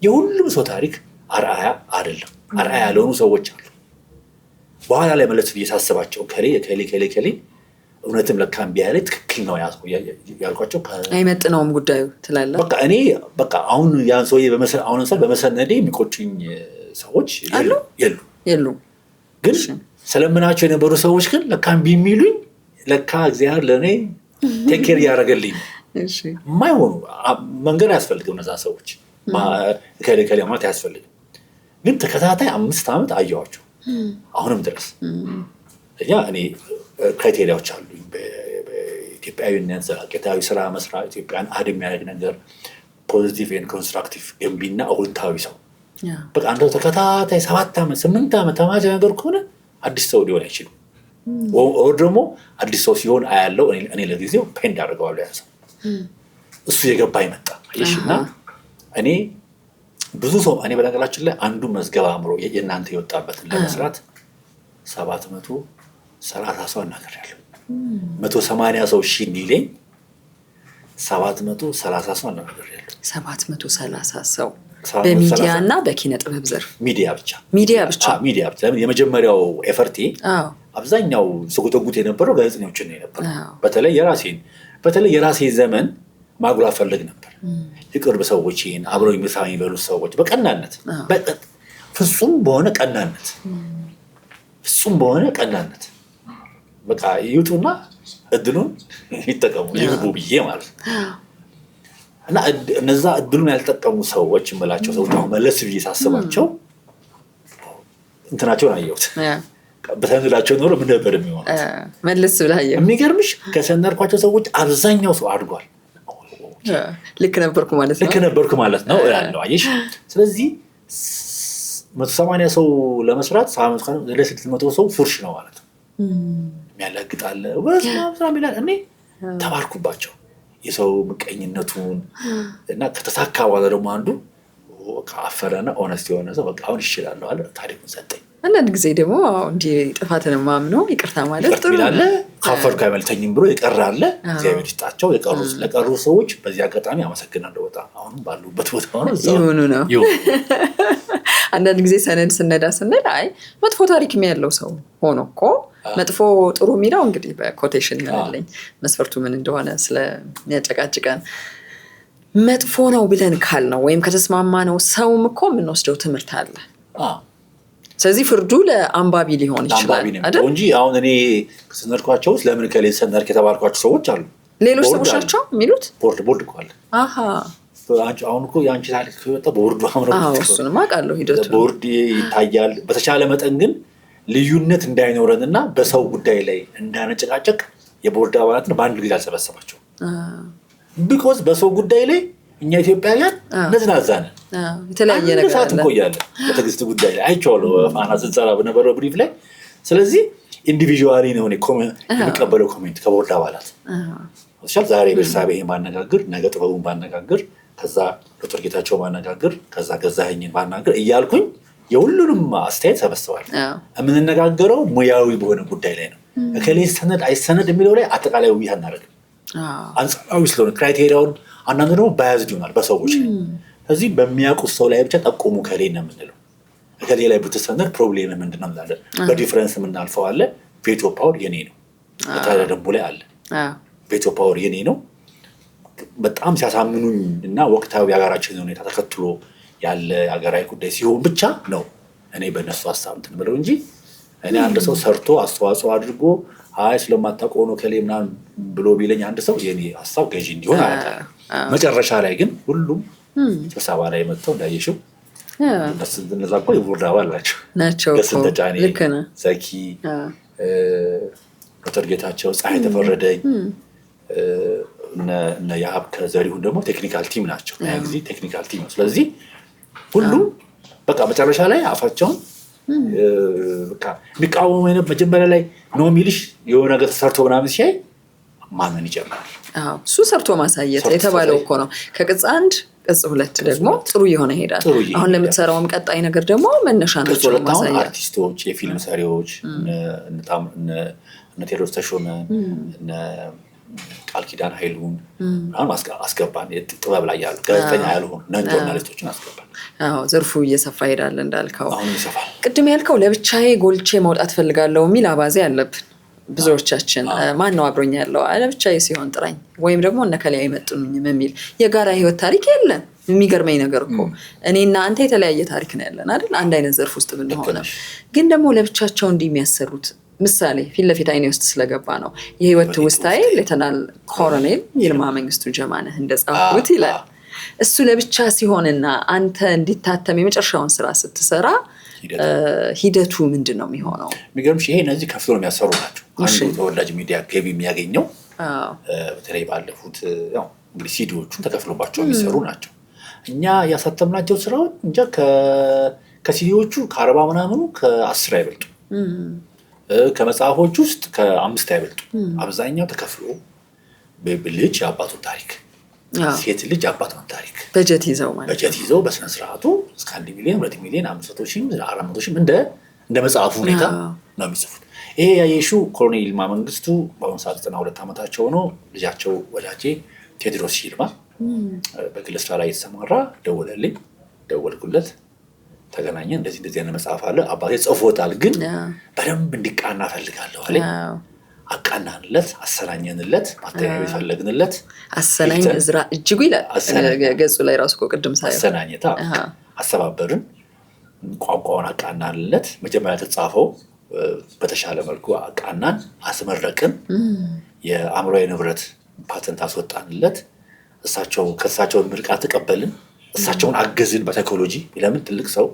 የሁሉም ሰው ታሪክ አርአያ አይደለም። አርአያ ያልሆኑ ሰዎች አሉ። በኋላ ላይ መለስ ብዬ ሳስባቸው ከሌ እውነትም ለካም ቢያለ ትክክል ነው ያልኳቸው አይመጥነውም ጉዳዩ ትላለህ። በቃ እኔ በቃ አሁን ያን ሰውዬ በመሰነዴ የሚቆጩኝ ሰዎች የሉ። ግን ስለምናቸው የነበሩ ሰዎች ግን ለካም ቢሚሉኝ ለካ እግዚአብሔር ለእኔ ቴኬር እያደረገልኝ የማይሆኑ መንገድ አያስፈልግም። እነዛ ሰዎች ከሌ ማለት አያስፈልግም። ግን ተከታታይ 5 ዓመት አየኋቸው አሁንም ድረስ። እኔ ክራይቴሪያዎች አሉኝ። በኢትዮጵያዊነት ዘላቂታዊ ስራ መስራት፣ ኢትዮጵያን አድ የሚያደርግ ነገር፣ ፖዚቲቭ ኤንድ ኮንስትራክቲቭ ገንቢና አዎንታዊ ሰው። በቃ አንተ ተከታታይ 7 ዓመት 8 ዓመት ተማሪ ነገር ከሆነ አዲስ ሰው ሊሆን አይችልም። ወር ደግሞ አዲስ ሰው ሲሆን አያለው እኔ ለጊዜው ፔንድ አድርገዋለሁ። ያ ሰው እሱ የገባ ይመጣ አይሽና እኔ ብዙ ሰው እኔ በነገራችን ላይ አንዱ መዝገብ አእምሮ የእናንተ የወጣበትን ለመስራት 730 ሰው አናግሬያለሁ። 180 ሰው እሺ እንዲለኝ 730 ሰው አናግሬያለሁ። 730 ሰው በሚዲያ እና በኪነ ጥበብ ዘርፍ ሚዲያ ብቻ የመጀመሪያው ኤፈርቴ አብዛኛው ስጉተጉት የነበረው ጋዜጠኞችን ነው የነበረው። በተለይ የራሴ ዘመን ማጉላት ፈልግ ነበር። የቅርብ ሰዎችን አብረው ምሳ የሚበሉት ሰዎች በቀናነት ፍጹም በሆነ ቀናነት በቃ ይውጡና እድሉን ይጠቀሙ ይግቡ ብዬ ማለት ነው። እና እነዛ እድሉን ያልተጠቀሙ ሰዎች የምላቸው ሰዎች አሁን መለስ ብዬ ሳስባቸው እንትናቸውን አየሁት። በሰንላቸው ኖሮ ምን ነበር የሚሆነው? መለስ ብለህ አየሁ። የሚገርምሽ ከሰነርኳቸው ሰዎች አብዛኛው ሰው አድጓል። ልክ ነበርኩ ማለት ነው ያለው አየሽ። ስለዚህ 180 ሰው ለመስራት 600 ሰው ፉርሽ ነው ማለት ነው። የሚያለግጣለ እኔ ተባርኩባቸው የሰው ምቀኝነቱን እና ከተሳካ በኋላ ደግሞ አንዱ ከአፈረና ኦነስት የሆነ ሰው በቃ አሁን ይችላል አለ ታሪኩን ሰጠኝ። አንዳንድ ጊዜ ደግሞ እንዲህ ጥፋትን ማምነው ይቅርታ ማለት ጥሩ ይላል። ካፈርኩ አይመልተኝም ብሎ ይቀራል። እግዚአብሔር ይስጣቸው ለቀሩ ሰዎች በዚህ አጋጣሚ አመሰግናለሁ። በጣም አሁንም ባሉበት ቦታ ይሁኑ ነው። አንዳንድ ጊዜ ሰነድ ስንል አይ መጥፎ ታሪክም ያለው ሰው ሆኖ እኮ መጥፎ ጥሩ የሚለው እንግዲህ በኮቴሽን ይሆናለኝ መስፈርቱ ምን እንደሆነ ስለሚያጨቃጭቀን መጥፎ ነው ብለን ካልነው ወይም ከተስማማ ነው ሰውም እኮ የምንወስደው ትምህርት አለ። ስለዚህ ፍርዱ ለአንባቢ ሊሆን ይችላል አይደል እንጂ አሁን እኔ ከሰነድኳቸው ውስጥ ለምን ከሌ ሰነድክ የተባልኳቸው ሰዎች አሉ። ሌሎች ሰዎች ናቸው የሚሉት ቦርድ እኮ አለ። አሁን እኮ የአንቺ ታሪክ ከወጣ ቦርዱ እሱንም አውቃለሁ ሂደቱ ቦርድ ይታያል። በተቻለ መጠን ግን ልዩነት እንዳይኖረንና በሰው ጉዳይ ላይ እንዳነጨቃጨቅ የቦርድ አባላትን በአንድ ጊዜ አልሰበሰባቸው። ቢኮዝ በሰው ጉዳይ ላይ እኛ ኢትዮጵያውያን ነዝናዛንን የተለያየ ነገር ሰዓት እንቆያለን። በትዕግስት ጉዳይ ላይ አይቼዋለሁ ፋና ስንሰራ በነበረው ብሪፍ ላይ። ስለዚህ ኢንዲቪዥዋሊ ነው የሚቀበለው ኮሜንት ከቦርድ አባላት ዛሬ ቤርሳቤህን ባነጋግር፣ ነገ ጥበቡን ባነጋግር፣ ከዛ ዶክተር ጌታቸው ባነጋግር፣ ከዛ ገዛኸኝን ባናገር እያልኩኝ የሁሉንም አስተያየት ሰበስባል። የምንነጋገረው ሙያዊ በሆነ ጉዳይ ላይ ነው። እከሌ ሰነድ አይሰነድ የሚለው ላይ አጠቃላይ ውይይት አናደርግም። አንጻራዊ ስለሆነ ክራይቴሪያውን አንዳንዱ ደግሞ ባያዝድ ይሆናል በሰዎች ላይ። እዚህ በሚያውቁት ሰው ላይ ብቻ ጠቁሙ ከሌ ነው የምንለው። እከሌ ላይ ብትሰነድ ፕሮብሌም ምንድን ነው እንላለን። በዲፍረንስ የምናልፈው አለ። ቬቶ ፓወር የኔ ነው የታዲያ ደንቡ ላይ አለ። ቬቶ ፓወር የኔ ነው። በጣም ሲያሳምኑኝ እና ወቅታዊ የሀገራችን ሁኔታ ተከትሎ ያለ ሀገራዊ ጉዳይ ሲሆን ብቻ ነው እኔ በእነሱ ሀሳብ እንትን ብለው እንጂ እኔ አንድ ሰው ሰርቶ አስተዋጽኦ አድርጎ አይ ስለማታውቀው ነው ከሌ ምናምን ብሎ ቢለኝ አንድ ሰው የኔ ሀሳብ ገዢ እንዲሆን አያደርግም። መጨረሻ ላይ ግን ሁሉም ስብሰባ ላይ መጥተው እንዳየሽው እነዛ እኮ የቦርድ አባል ናቸው። ደስን ተጫኔ፣ ዘኪ፣ ዶክተር ጌታቸው፣ ፀሐይ ተፈረደኝ እነ የሀብ ከዘሪሁን ደግሞ ቴክኒካል ቲም ናቸው። ያ ጊዜ ቴክኒካል ቲም ነው። ስለዚህ ሁሉም በቃ መጨረሻ ላይ አፋቸውን በቃ የሚቃወሙ መጀመሪያ ላይ ነው የሚልሽ የሆነ ነገር ተሰርቶ ምናምን ሲያይ ማመን ይጀምራል። እሱ ሰርቶ ማሳየት የተባለው እኮ ነው። ከቅጽ 1 ቅጽ 2 ደግሞ ጥሩ የሆነ ይሄዳል። አሁን ለምትሰራውም ቀጣይ ነገር ደግሞ መነሻ ነው ማሳየት። አርቲስቶች፣ የፊልም ሰሪዎች እነ ቴዎድሮስ ተሾመ እነ ቃል ኪዳን ኃይሉን አሁን አስገባን። ጥበብ ላይ ያሉ ጋዜጠኛ ያልሆኑ ጆርናሊስቶችን አስገባን። ዘርፉ እየሰፋ ይሄዳል እንዳልከው። አሁን ይሰፋል። ቅድም ያልከው ለብቻዬ ጎልቼ መውጣት ፈልጋለሁ የሚል አባዜ አለብን ብዙዎቻችን። ማን ነው አብሮኛ ያለው ለብቻዬ ሲሆን ጥራኝ ወይም ደግሞ እነከላይ አይመጡኝም የሚል የጋራ ህይወት ታሪክ የለን። የሚገርመኝ ነገር እኮ እኔና አንተ የተለያየ ታሪክ ነው ያለን አይደል? አንድ አይነት ዘርፍ ውስጥ ብንሆንም ግን ደግሞ ለብቻቸው እንዲህ የሚያሰሩት ምሳሌ ፊት ለፊት አይኔ ውስጥ ስለገባ ነው። የህይወት ትውስታዬ ሌተናል ኮሎኔል ይልማ መንግስቱ ጀማነህ እንደጻፉት ይላል። እሱ ለብቻ ሲሆንና አንተ እንዲታተም የመጨረሻውን ስራ ስትሰራ ሂደቱ ምንድን ነው የሚሆነው? የሚገርምሽ ይሄ እነዚህ ከፍሎ የሚያሰሩ ናቸው። አንዱ ተወዳጅ ሚዲያ ገቢ የሚያገኘው በተለይ ባለፉት እንግዲህ ሲዲዎቹን ተከፍሎባቸው የሚሰሩ ናቸው። እኛ ያሳተምናቸው ስራዎች እንጃ ከሲዲዎቹ ከ40 ምናምኑ ከ10 አይበልጡ፣ ከመጽሐፎች ውስጥ ከ5 አይበልጡ። አብዛኛው ተከፍሎ ልጅ የአባቱን ታሪክ ሴት ልጅ አባቷን ታሪክ በጀት ይዘው ማለት በጀት ይዘው በስነ ስርዓቱ እስከ 1 ሚሊዮን 2 ሚሊዮን 500,000 400,000 እንደ መጽሐፉ ሁኔታ ነው የሚጽፉት። ይሄ ያየሽው ኮሎኔል ይልማ መንግስቱ በአሁኑ ሰዓት 92 ዓመታቸው ሆኖ ልጃቸው ወዳጄ ቴዎድሮስ ይልማ በግል ስራ ላይ የተሰማራ ደወለልኝ፣ ደወልኩለት፣ ተገናኘን። እንደዚህ አይነት መጽሐፍ አለ አባቴ ጽፎታል፣ ግን በደንብ እንዲቃና ፈልጋለሁ አለኝ። አቃናንለት፣ አሰናኘንለት፣ ማተሚያ ቤት ፈለግንለት። አሰናኝ እዝራ እጅጉ ይላል ገጹ ላይ ራሱ ቅድም ሳይሆን አሰናኘታ አሰባበርን፣ ቋንቋውን አቃናንለት። መጀመሪያ ተጻፈው በተሻለ መልኩ አቃናን፣ አስመረቅን፣ የአእምሮዊ ንብረት ፓተንት አስወጣንለት። ከእሳቸውን ምርቃት ተቀበልን፣ እሳቸውን አገዝን በሳይኮሎጂ። ለምን ትልቅ ሰው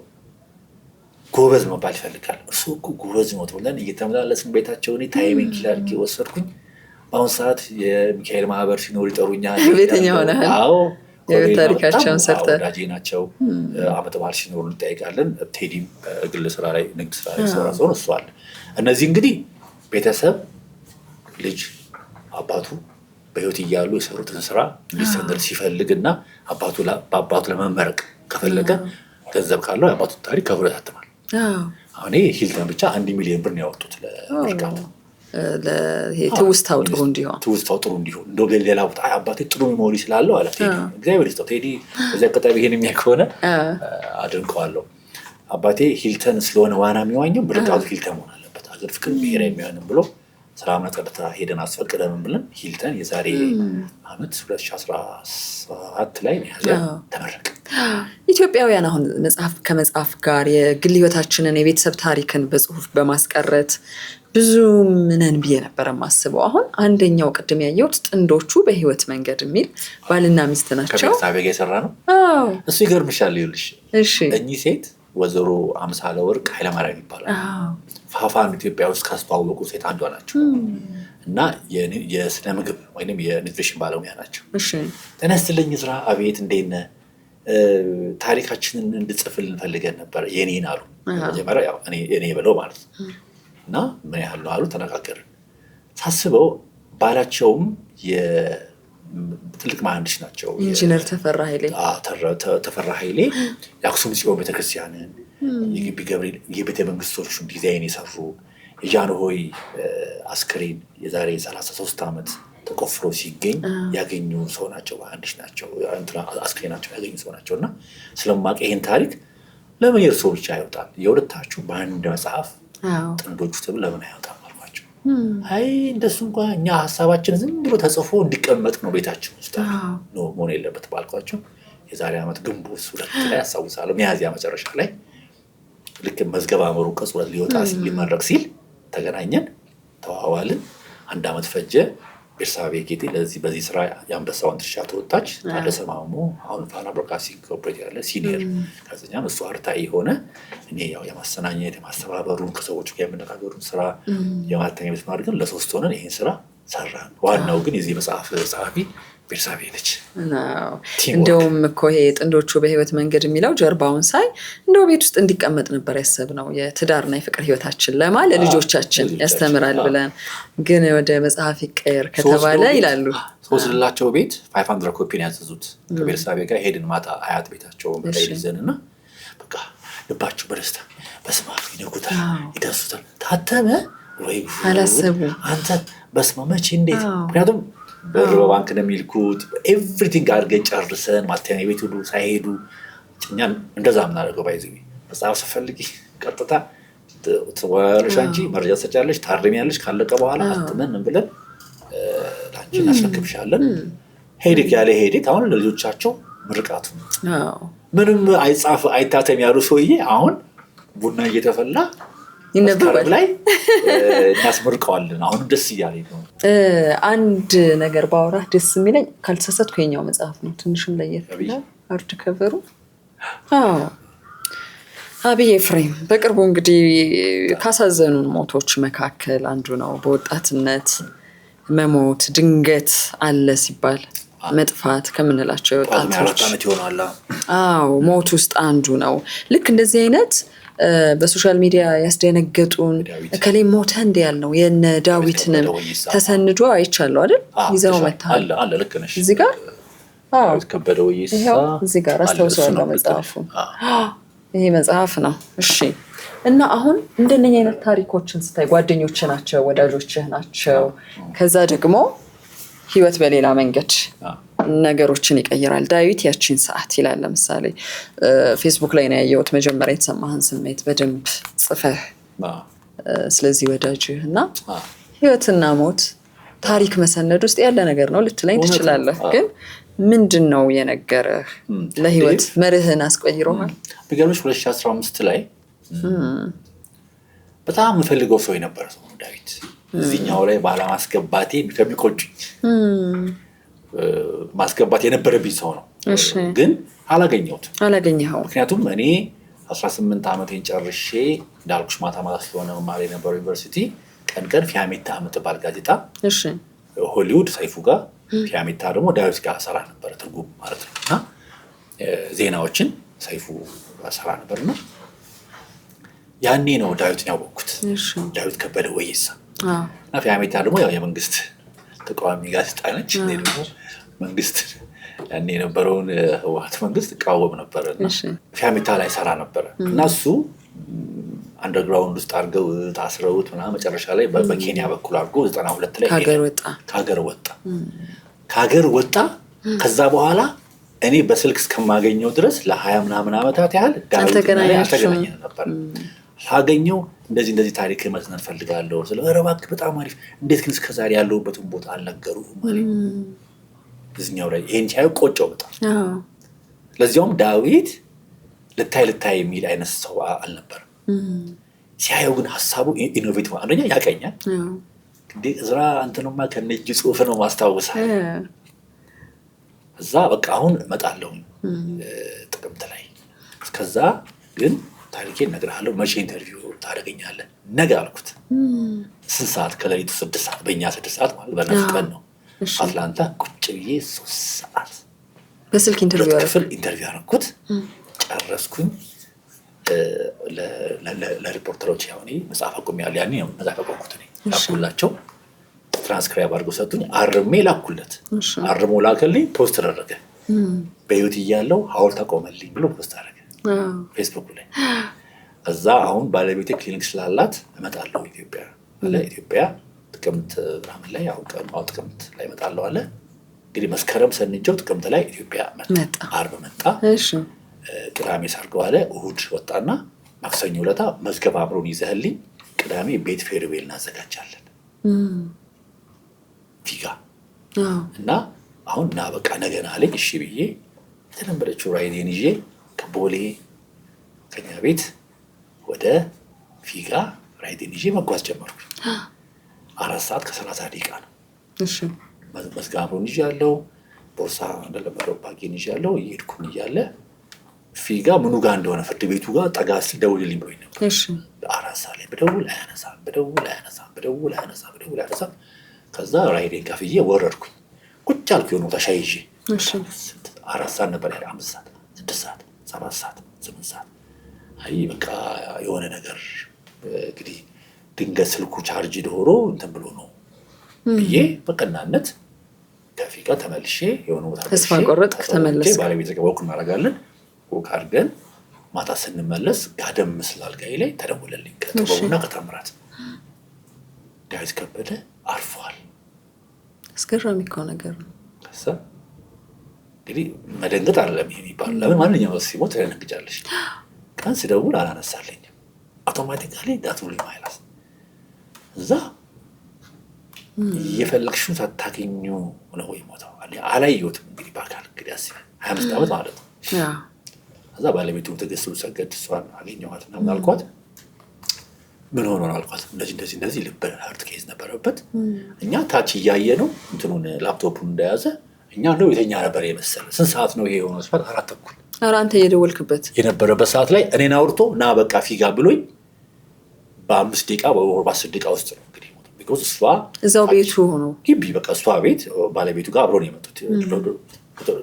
ጎበዝ መባል ይፈልጋል። እሱ እኮ ጎበዝ ነው ተብለን እየተመላለስን ቤታቸው ታይሚንግ ኪላር ወሰድኩኝ። በአሁኑ ሰዓት የሚካኤል ማህበር ሲኖር ይጠሩኛል። ቤተኛ ሆነሃል? አዎ፣ ታሪካቸውን ሰርተህ ወዳጄ ናቸው። አመት በዓል ሲኖሩ እንጠይቃለን። ቴዲም ግል ስራ ላይ ንግድ ስራ ላይ ሰራ ሰው እሱ አለ። እነዚህ እንግዲህ ቤተሰብ ልጅ አባቱ በህይወት እያሉ የሰሩትን ስራ እንዲሰነድ ሲፈልግና በአባቱ ለመመረቅ ከፈለገ ገንዘብ ካለው የአባቱን ታሪክ ከብሮ ያትማል። አሁን ሂልተን ብቻ 1 ሚሊዮን ብር ነው ያወጡት ለምርቃቱ። ትውስታው ጥሩ እንዲሆን እንደው ሌላ ቦታ አባቴ ጥሩ ሜሞሪ ስላለው አለ ቴዲ። እግዚአብሔር ይስጠው ቴዲ። በዚያ አጋጣሚ ይሄን የሚያውቅ ከሆነ አድንቀዋለሁ። አባቴ ሂልተን ስለሆነ ዋና የሚዋኘው ምርቃቱ ሂልተን መሆን አለበት፣ አገር ፍቅር ብሔራዊ የሚሆንም ብሎ ስራ መጠለታ ሄደን አስፈቅደን ብለን ሂልተን የዛሬ አመት 2017 ላይ ተመረቀ። ኢትዮጵያውያን አሁን ከመጽሐፍ ጋር የግል ህይወታችንን የቤተሰብ ታሪክን በጽሁፍ በማስቀረት ብዙ ምንን ብዬ ነበር የማስበው። አሁን አንደኛው ቅድም ያየሁት ጥንዶቹ በህይወት መንገድ የሚል ባልና ሚስት ናቸው። ከቤተሰብ ጋር የሰራ ነው። እሱ ይገርምሻል። ይኸውልሽ እኚህ ሴት ወይዘሮ አምሳለ ወርቅ ኃይለማርያም ይባላል። ፋፋን ኢትዮጵያ ውስጥ ካስተዋወቁ ሴት አንዷ ናቸው እና የስነ ምግብ ወይም የኒውትሪሽን ባለሙያ ናቸው። ጤና ይስጥልኝ ስራ አቤት፣ እንዴት ነህ? ታሪካችንን እንድጽፍልን ፈልገን ነበር የኔን አሉ። መጀመሪያ ያው እኔ ብለው ማለት ነው። እና ምን ያህል ነው አሉ። ተነጋገርን። ሳስበው ባላቸውም ትልቅ መሐንዲስ ናቸው። ኢንጂነር ተፈራ ኃይሌ የአክሱም ጽዮን ቤተክርስቲያንን የግቢ ገብርኤል የቤተ መንግስቶቹን ዲዛይን የሰሩ የጃንሆይ አስክሬን የዛሬ 33 ዓመት ተቆፍሮ ሲገኝ ያገኙ ሰው ናቸው። መሐንዲስ ናቸው። አስክሬናቸው ያገኙ ሰው ናቸው። እና ስለማውቅ ይሄን ታሪክ ለምን የእርሶ ብቻ አይወጣም? የሁለታችሁ በአንድ መጽሐፍ ጥንዶቹ ተብሎ ለምን አይወጣም አልኳቸው። አይ እንደሱ እንኳን እኛ ሀሳባችን ዝም ብሎ ተጽፎ እንዲቀመጥ ነው ቤታችን ውስጥ ነው መሆን የለበት ባልኳቸው። የዛሬ ዓመት ግንቦት 2 ላይ ያስታውሳለሁ፣ ሚያዝያ መጨረሻ ላይ ልክ መዝገበ አእምሮ ቅጽ 2 ሊወጣ ሊመረቅ ሲል ተገናኘን፣ ተዋዋልን። 1 ዓመት ፈጀ። ቤርሳቤ ጌጤ በዚህ ስራ የአንበሳውን ድርሻ ተወጣች። ታደሰ ማሞ አሁን ፋና ብሮድካስቲንግ ኮርፖሬት ያለ ሲኒየር ጋዜጠኛም እሱ አርታኢ ሆነ። እኔ ያው የማሰናኘት የማስተባበሩን ከሰዎቹ ጋር የምነጋገሩን ስራ የማተሚያ ቤት ማድረግን ለ3 ሆነን ይሄን ስራ ሰራን። ዋናው ግን የዚህ መጽሐፍ ጸሐፊ ቤርሳቤ ነች። እንደውም እኮ ይሄ ጥንዶቹ በህይወት መንገድ የሚለው ጀርባውን ሳይ እንደው ቤት ውስጥ እንዲቀመጥ ነበር ያሰብነው። የትዳርና የፍቅር ህይወታችን ለልጆቻችን ያስተምራል ብለን፣ ግን ወደ መጽሐፍ ይቀየር ከተባለ ይላሉ ሶስላቸው ቤት 500 ኮፒ ነው ያዘዙት። ከቤርሳቤ ጋር ሄድን ማታ አያት ቤታቸው ላይ ይዘንና በቃ ልባቸው በደስታ በስማት ይነኩታል፣ ይደሱታል። ታተመ ወይ አላሰቡ አንተ በስማ መቼ እንዴት? ምክንያቱም በባንክ ነው የሚልኩት። ኤቭሪቲንግ አድርገን ጨርሰን ማተሚያ ቤት ሁሉ ሳይሄዱ እኛም እንደዛ ምናደርገው ባይዘ መጽሐፍ ስፈልጊ ቀጥታ ትወያለሽ፣ አንቺ መረጃ ትሰጫለሽ፣ ታርሚያለሽ። ካለቀ በኋላ አትመን ብለን ለአንቺ እናስረክብሻለን። ሄድክ ያለ ሄድክ። አሁን ለልጆቻቸው ምርቃቱ ምንም አይጻፍ አይታተም ያሉ ሰውዬ አሁን ቡና እየተፈላ ይነበባል ላይ እናስመርቀዋለን። አሁንም ደስ እያለኝ ነው። አንድ ነገር ባወራ ደስ የሚለኝ ካልተሳሳትኩ የኛው መጽሐፍ ነው። ትንሽም ለየት ይላል አርድ ከቨሩ። አብይ ኤፍሬም በቅርቡ እንግዲህ ካሳዘኑን ሞቶች መካከል አንዱ ነው። በወጣትነት መሞት ድንገት አለ ሲባል መጥፋት ከምንላቸው ወጣቶች ሞት ውስጥ አንዱ ነው። ልክ እንደዚህ አይነት በሶሻል ሚዲያ ያስደነገጡን እከሌ ሞተ እንደ ያልነው የነ ዳዊትንም ተሰንዶ አይቻለሁ አይደል? ይዘው መጣ አለ ልክ ነሽ። እዚህ ጋር ዳዊት ከበደ ወይሳ እዚህ ጋር አስተውሰዋለሁ መጽሐፉ። ይሄ መጽሐፍ ነው። እሺ እና አሁን እንደነኛ አይነት ታሪኮችን ስታይ ጓደኞች ናቸው፣ ወዳጆችህ ናቸው። ከዛ ደግሞ ህይወት በሌላ መንገድ ነገሮችን ይቀይራል። ዳዊት ያቺን ሰዓት ይላል። ለምሳሌ ፌስቡክ ላይ ነው ያየሁት መጀመሪያ የተሰማህን ስሜት በደንብ ጽፈህ ስለዚህ ወዳጅህ እና ህይወትና ሞት ታሪክ መሰነድ ውስጥ ያለ ነገር ነው ልትለኝ ትችላለህ። ግን ምንድን ነው የነገረህ? ለህይወት መርህን አስቆይሮሃል? ቢገርምሽ 2015 ላይ በጣም የምፈልገው ሰው የነበረ ሰው ነው ዳዊት። እዚህኛው ላይ ባለማስገባቴ ከሚቆጩኝ ማስገባት የነበረብኝ ሰው ነው። ግን አላገኘኸው። ምክንያቱም እኔ 18 ዓመቴን ጨርሼ እንዳልኩሽ ማታ ስለሆነ መማር የነበረው ዩኒቨርሲቲ ቀን ፊያሜታ የምትባል ጋዜጣ ሆሊውድ ሰይፉ ጋር፣ ፊያሜታ ደግሞ ዳዊት ጋር ሰራ ነበረ፣ ትርጉም ማለት ነው። እና ዜናዎችን ሰይፉ ሰራ ነበርና ያኔ ነው ዳዊትን ያወቅኩት። ዳዊት ከበደ ወይሳ እና ፊያሜታ ደግሞ ያው የመንግስት ተቃዋሚ ጋዜጣ ነች። ደግሞ መንግስት ያኔ የነበረውን ህወሓት መንግስት እቃወም ነበረ እና ፊያሜታ ላይ ሰራ ነበረ እና እሱ አንደርግራውንድ ውስጥ አድርገው ታስረውት ምናምን መጨረሻ ላይ በኬንያ በኩል አድርጎ 92 ላይ ከሀገር ወጣ። ከዛ በኋላ እኔ በስልክ እስከማገኘው ድረስ ለ20 ምናምን ዓመታት ያህል አልተገናኘንም ነበር። ሳገኘው እንደዚህ ታሪክ መስነን ፈልጋለሁ ስለ እባክህ በጣም አሪፍ፣ እንዴት ግን እስከዛሬ ያለሁበትን ቦታ አልነገሩህም ማለት እዚህኛው ላይ ይሄን ሲያዩ ቆጨው በጣም። ለዚያውም ዳዊት ልታይ የሚል አይነት ሰው አልነበረም። ሲያየው ግን ሀሳቡ ኢኖቬቲቭ፣ አንደኛ ያቀኛል እንዴ እዝራ አንተንማ ከነጅ ጽሁፍ ነው ማስታወሳል። እዛ በቃ አሁን እመጣለሁ ጥቅምት ላይ። እስከዛ ግን ታሪኬን እነግርሃለሁ፣ መቼ ኢንተርቪው ታደርገኛለህ? ነገ አልኩት። 6 ሰዓት ከሌሊቱ 6 ሰዓት በእኛ 6 ሰዓት ማለት በነፍ ቀን ነው። አትላንታ ቁጭ ብዬ 3 ሰዓት በስልክ ኢንተርቪው አደረኩት። ጨረስኩኝ። ለሪፖርተሮች ያው እኔ መጽሐፍ አቁሜያለሁ። ያኔ መጽሐፍ አቆምኩት እኔ ላኩላቸው። ትራንስክራይብ አድርገው ሰጡኝ። አርሜ ላኩለት። አርሞ ላከልኝ። ፖስት ተደረገ። በህይወት እያለሁ ሐውልት አቆመልኝ ብሎ ፖስት አደረገ ፌስቡክ ላይ። እዛ አሁን ባለቤቴ ክሊኒክ ስላላት እመጣለሁ ኢትዮጵያ ጥቅምት ምናምን ላይ ጥቅምት ላይ እመጣለሁ አለ። እንግዲህ መስከረም ሰንጀው ጥቅምት ላይ ኢትዮጵያ መጣ። ዓርብ መጣ። ቅዳሜ ሰርገው አለ። እሁድ ወጣና ማክሰኞ ዕለት መዝገብ አብሮን ይዘህልኝ ቅዳሜ ቤት ፌርዌል እናዘጋጃለን ፊጋ እና አሁን እና በቃ ነገና አለኝ። እሺ ብዬ የተለመደችው ራይዴን ይዤ ከቦሌ ከኛ ቤት ወደ ፊጋ ራይዴን ይዤ መጓዝ ጀመርኩኝ። 4 ሰዓት ከ30 ደቂቃ ነው። መዝገብ አብሮን ይዣለሁ። ቦርሳ እንደለመደው ባጌን ይዣለሁ። እየሄድኩኝ እያለ ፊጋ ምኑ ጋር እንደሆነ ፍርድ ቤቱ ጋር ጠጋ ሲል ደውልልኝ ብሎኝ ነበር። 4 ሰዓት ላይ በደውል አያነሳም። ከዛ ራይዴን ከፍዬ ወረድኩኝ። ቁጭ አልኩ የሆነ ተሻይ ይዤ 4 ሰዓት ነበር ያለ 5 ሰዓት 6 ሰዓት 7 ሰዓት 8 ሰዓት አይ በቃ የሆነ ነገር እንግዲህ ድንገት ስልኩ ቻርጅ ዶሮ እንትን ብሎ ነው ብዬ በቀናነት ከፊጋ ተመልሼ የሆነ ቦታ ተስፋ ቆረጥክ። ተመለስክ። ባለቤት ጋር ወክ እናደርጋለን። ወክ አድርገን ማታ ስንመለስ ጋደም ምስል አልጋዬ ላይ ተደወለልኝ ከጥበቡና ከታምራት ዳዊት ከበደ አርፏል። አስገራሚ እኮ ነገር ነው። ከዛ እንግዲህ መደንገጥ አይደለም ይሄ የሚባለው። ለምን ማንኛውም ሰው ሲሞት ትደነግጫለሽ። ቀን ስደውል አላነሳልኝም። አውቶማቲካሊ ዳቱል ማይላስ እዛ እየፈለግሽው ሳታገኙ ነው ወይ ሞተው አላየሁትም። እንግዲህ በአካል እንግዲህ 25 ዓመት ማለት ነው። እዛ ባለቤቱ ትዕግስት ሰገድ እሷን አገኘኋት እና አልኳት ምን ሆኖ ነው አልኳት። እንደዚህ ልብ ሃርት ኬዝ ነበረበት። እኛ ታች እያየ ነው እንትኑን ላፕቶፑን እንደያዘ እኛ ነው የተኛ ነበር የመሰለ። ስንት ሰዓት ነው ይሄ የሆነው? 4:30 ኧረ አንተ የደወልክበት የነበረበት ሰዓት ላይ እኔን አውርቶ ና በቃ ፊጋ ብሎኝ በ5 ደቂቃ በ10 ደቂቃ ውስጥ ነው እንግዲህ ቢኮዝ እሷ እዛው ቤቱ ሆኖ ግቢ በቃ እሷ ቤት ባለቤቱ ጋር አብሮ ነው የመጡት።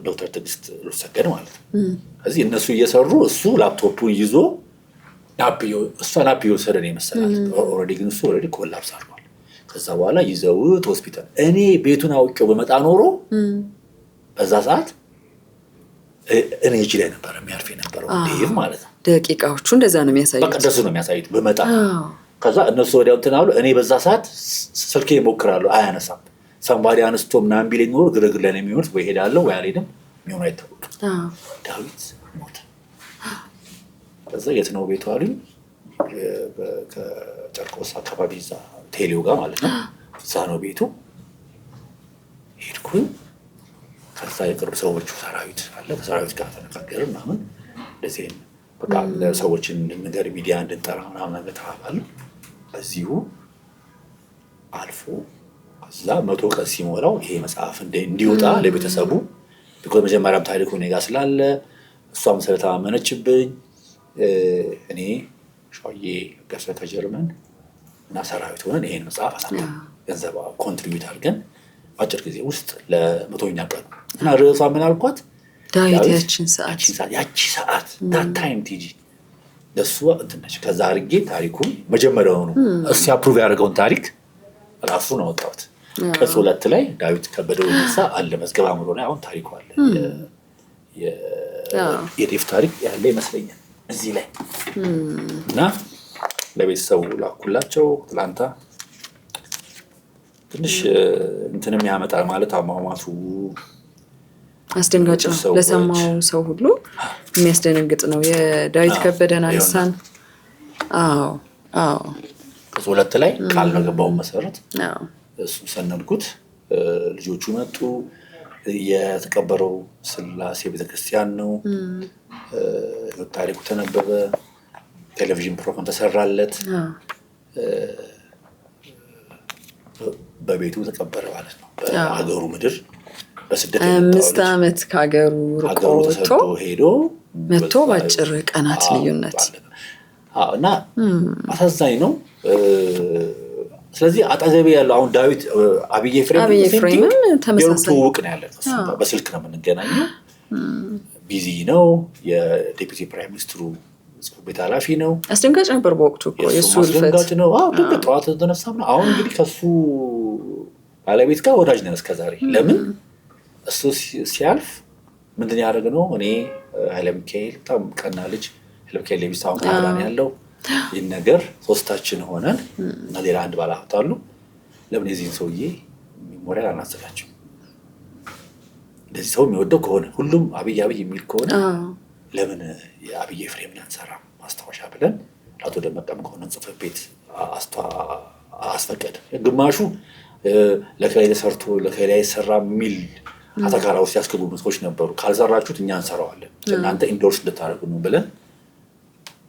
ዶክተር ትዕግስት ሰገድ ማለት ነው። እዚህ እነሱ እየሰሩ እሱ ላፕቶፑን ይዞ እሷ ናፕ እየወሰደ ነው የመሰላት። ኦልሬዲ ግን እሱ ኦልሬዲ ኮላፕስ አድርጓል። ከዛ በኋላ ይዘውት ሆስፒታል እኔ ቤቱን አውቄው በመጣ ኖሮ በዛ ሰዓት እኔ እጅ ላይ ነበር የሚያርፍ የነበረው ዴቭ ማለት ነው። ደቂቃዎቹ እንደዛ ነው የሚያሳዩት። በቃ እንደሱ ነው የሚያሳዩት በመጣ ከዛ እነሱ ወዲያው እንትን አሉ። እኔ በዛ ሰዓት ስልኬ እሞክራለሁ፣ አያነሳም። ሰንባዲ አንስቶ ምናምን ቢለኝ ኖሮ ግርግር ላይ ነው የሚሆኑት፣ ወይ ሄዳለሁ ወይ አልሄድም፣ የሚሆኑ አይታወቅም። ዳዊት ሞተ። ከዛ የት ነው ቤቱ አሉኝ። ከጨርቆስ አካባቢ እዛ ቴሌው ጋር ማለት ነው፣ እዛ ነው ቤቱ። ሄድኩኝ። ከዛ የቅርብ ሰዎቹ ሰራዊት አለ፣ ከሰራዊት ጋር ተነጋገርን ምናምን እንደዚህ በቃ ለሰዎችን እንድንገር ሚዲያ እንድንጠራ ምናምን ነገር ተባባልን። በዚሁ አልፎ ከዛ 100 ቀን ሲሞላው ይሄ መጽሐፍ እንዲወጣ ለቤተሰቡ ቢኮዝ መጀመሪያም ታሪኩ እኔ ጋር ስላለ እሷም ስለተማመነችብኝ እኔ ሸዋዬ ገሰ ከጀርመን እና ሰራዊት ሆነን ይሄን መጽሐፍ አሳተም ገንዘብ ኮንትሪቢዩት አድርገን አጭር ጊዜ ውስጥ ለ100ኛ ቀን እና ርዕሷ ምን አልኳት? ዳዊት ያቺን ሰዓት that time ቲጂ ለሱ እንትነች። ከዛ አድርጌ ታሪኩን መጀመሪያውኑ እሱ አፕሩቭ ያደረገውን ታሪክ ራሱ ነው ወጣሁት። ቅጽ 2 ላይ ዳዊት ከበደው ይሳ አለ መዝገብ አምሮ ላይ አሁን ታሪኩ አለ። የዴቭ ታሪክ ያለ ይመስለኛል እዚህ ላይ እና ለቤተሰቡ ላኩላቸው። ትላንታ ትንሽ እንትንም ያመጣል ማለት አሟሟቱ አስደንጋጭ ነው። ለሰማው ሰው ሁሉ የሚያስደነግጥ ነው። የዳዊት ከበደን አነሳን። ቅጽ 2 ላይ ቃል ነው ገባው መሰረት እሱ ሰነድኩት። ልጆቹ መጡ። የተቀበረው ስላሴ ቤተክርስቲያን ነው። ታሪኩ ተነበበ። ቴሌቪዥን ፕሮግራም ተሰራለት። በቤቱ ተቀበረ ማለት ነው። በሀገሩ ምድር በስደት 5 ዓመት ከሀገሩ ርቆ ሄዶ መጥቶ ባጭር ቀናት ልዩነት እና አሳዛኝ ነው። ስለዚህ አጠገቤ ያለው አሁን ዳዊት አብይ ኤፍሬም ተመሳሳይ ውቅ ነው ያለ። በስልክ ነው የምንገናኘው። ቢዚ ነው። የዴፒቲ ፕራይም ሚኒስትሩ ጽሕፈት ቤት ኃላፊ ነው። አስደንጋጭ ነበር በወቅቱ እኮ የሱ አስደንጋጭ ነው። ድንገት ጠዋት ተነሳ ነው። አሁን እንግዲህ ከሱ ባለቤት ጋር ወዳጅ ነን እስከዛሬ። ለምን እሱ ሲያልፍ ምንድን ያደረግነው እኔ ኃይለ ሚካኤል በጣም ቀና ልጅ ኃይለ ሚካኤል ሌቢስ አሁን ካናዳ ነው ያለው። ይህን ነገር ሶስታችን ሆነን እና ሌላ አንድ ባለሀብት አሉ። ለምን የዚህን ሰውዬ ሜሞሪያል አናዘጋጅም? እንደዚህ ሰው የሚወደው ከሆነ ሁሉም አብይ የሚል ከሆነ ለምን የአብይ ኤፍሬምን አንሰራም ማስታወሻ ብለን አቶ ደመቀ መኮንን ጽሕፈት ቤት አስፈቀደ። ግማሹ ለከላይ ተሰርቶ ለከላይ አይሰራ የሚል አተካራ ውስጥ ያስገቡ ሰዎች ነበሩ። ካልሰራችሁት እኛ እንሰራዋለን እናንተ ኢንዶርስ እንድታደርጉ ነው ብለን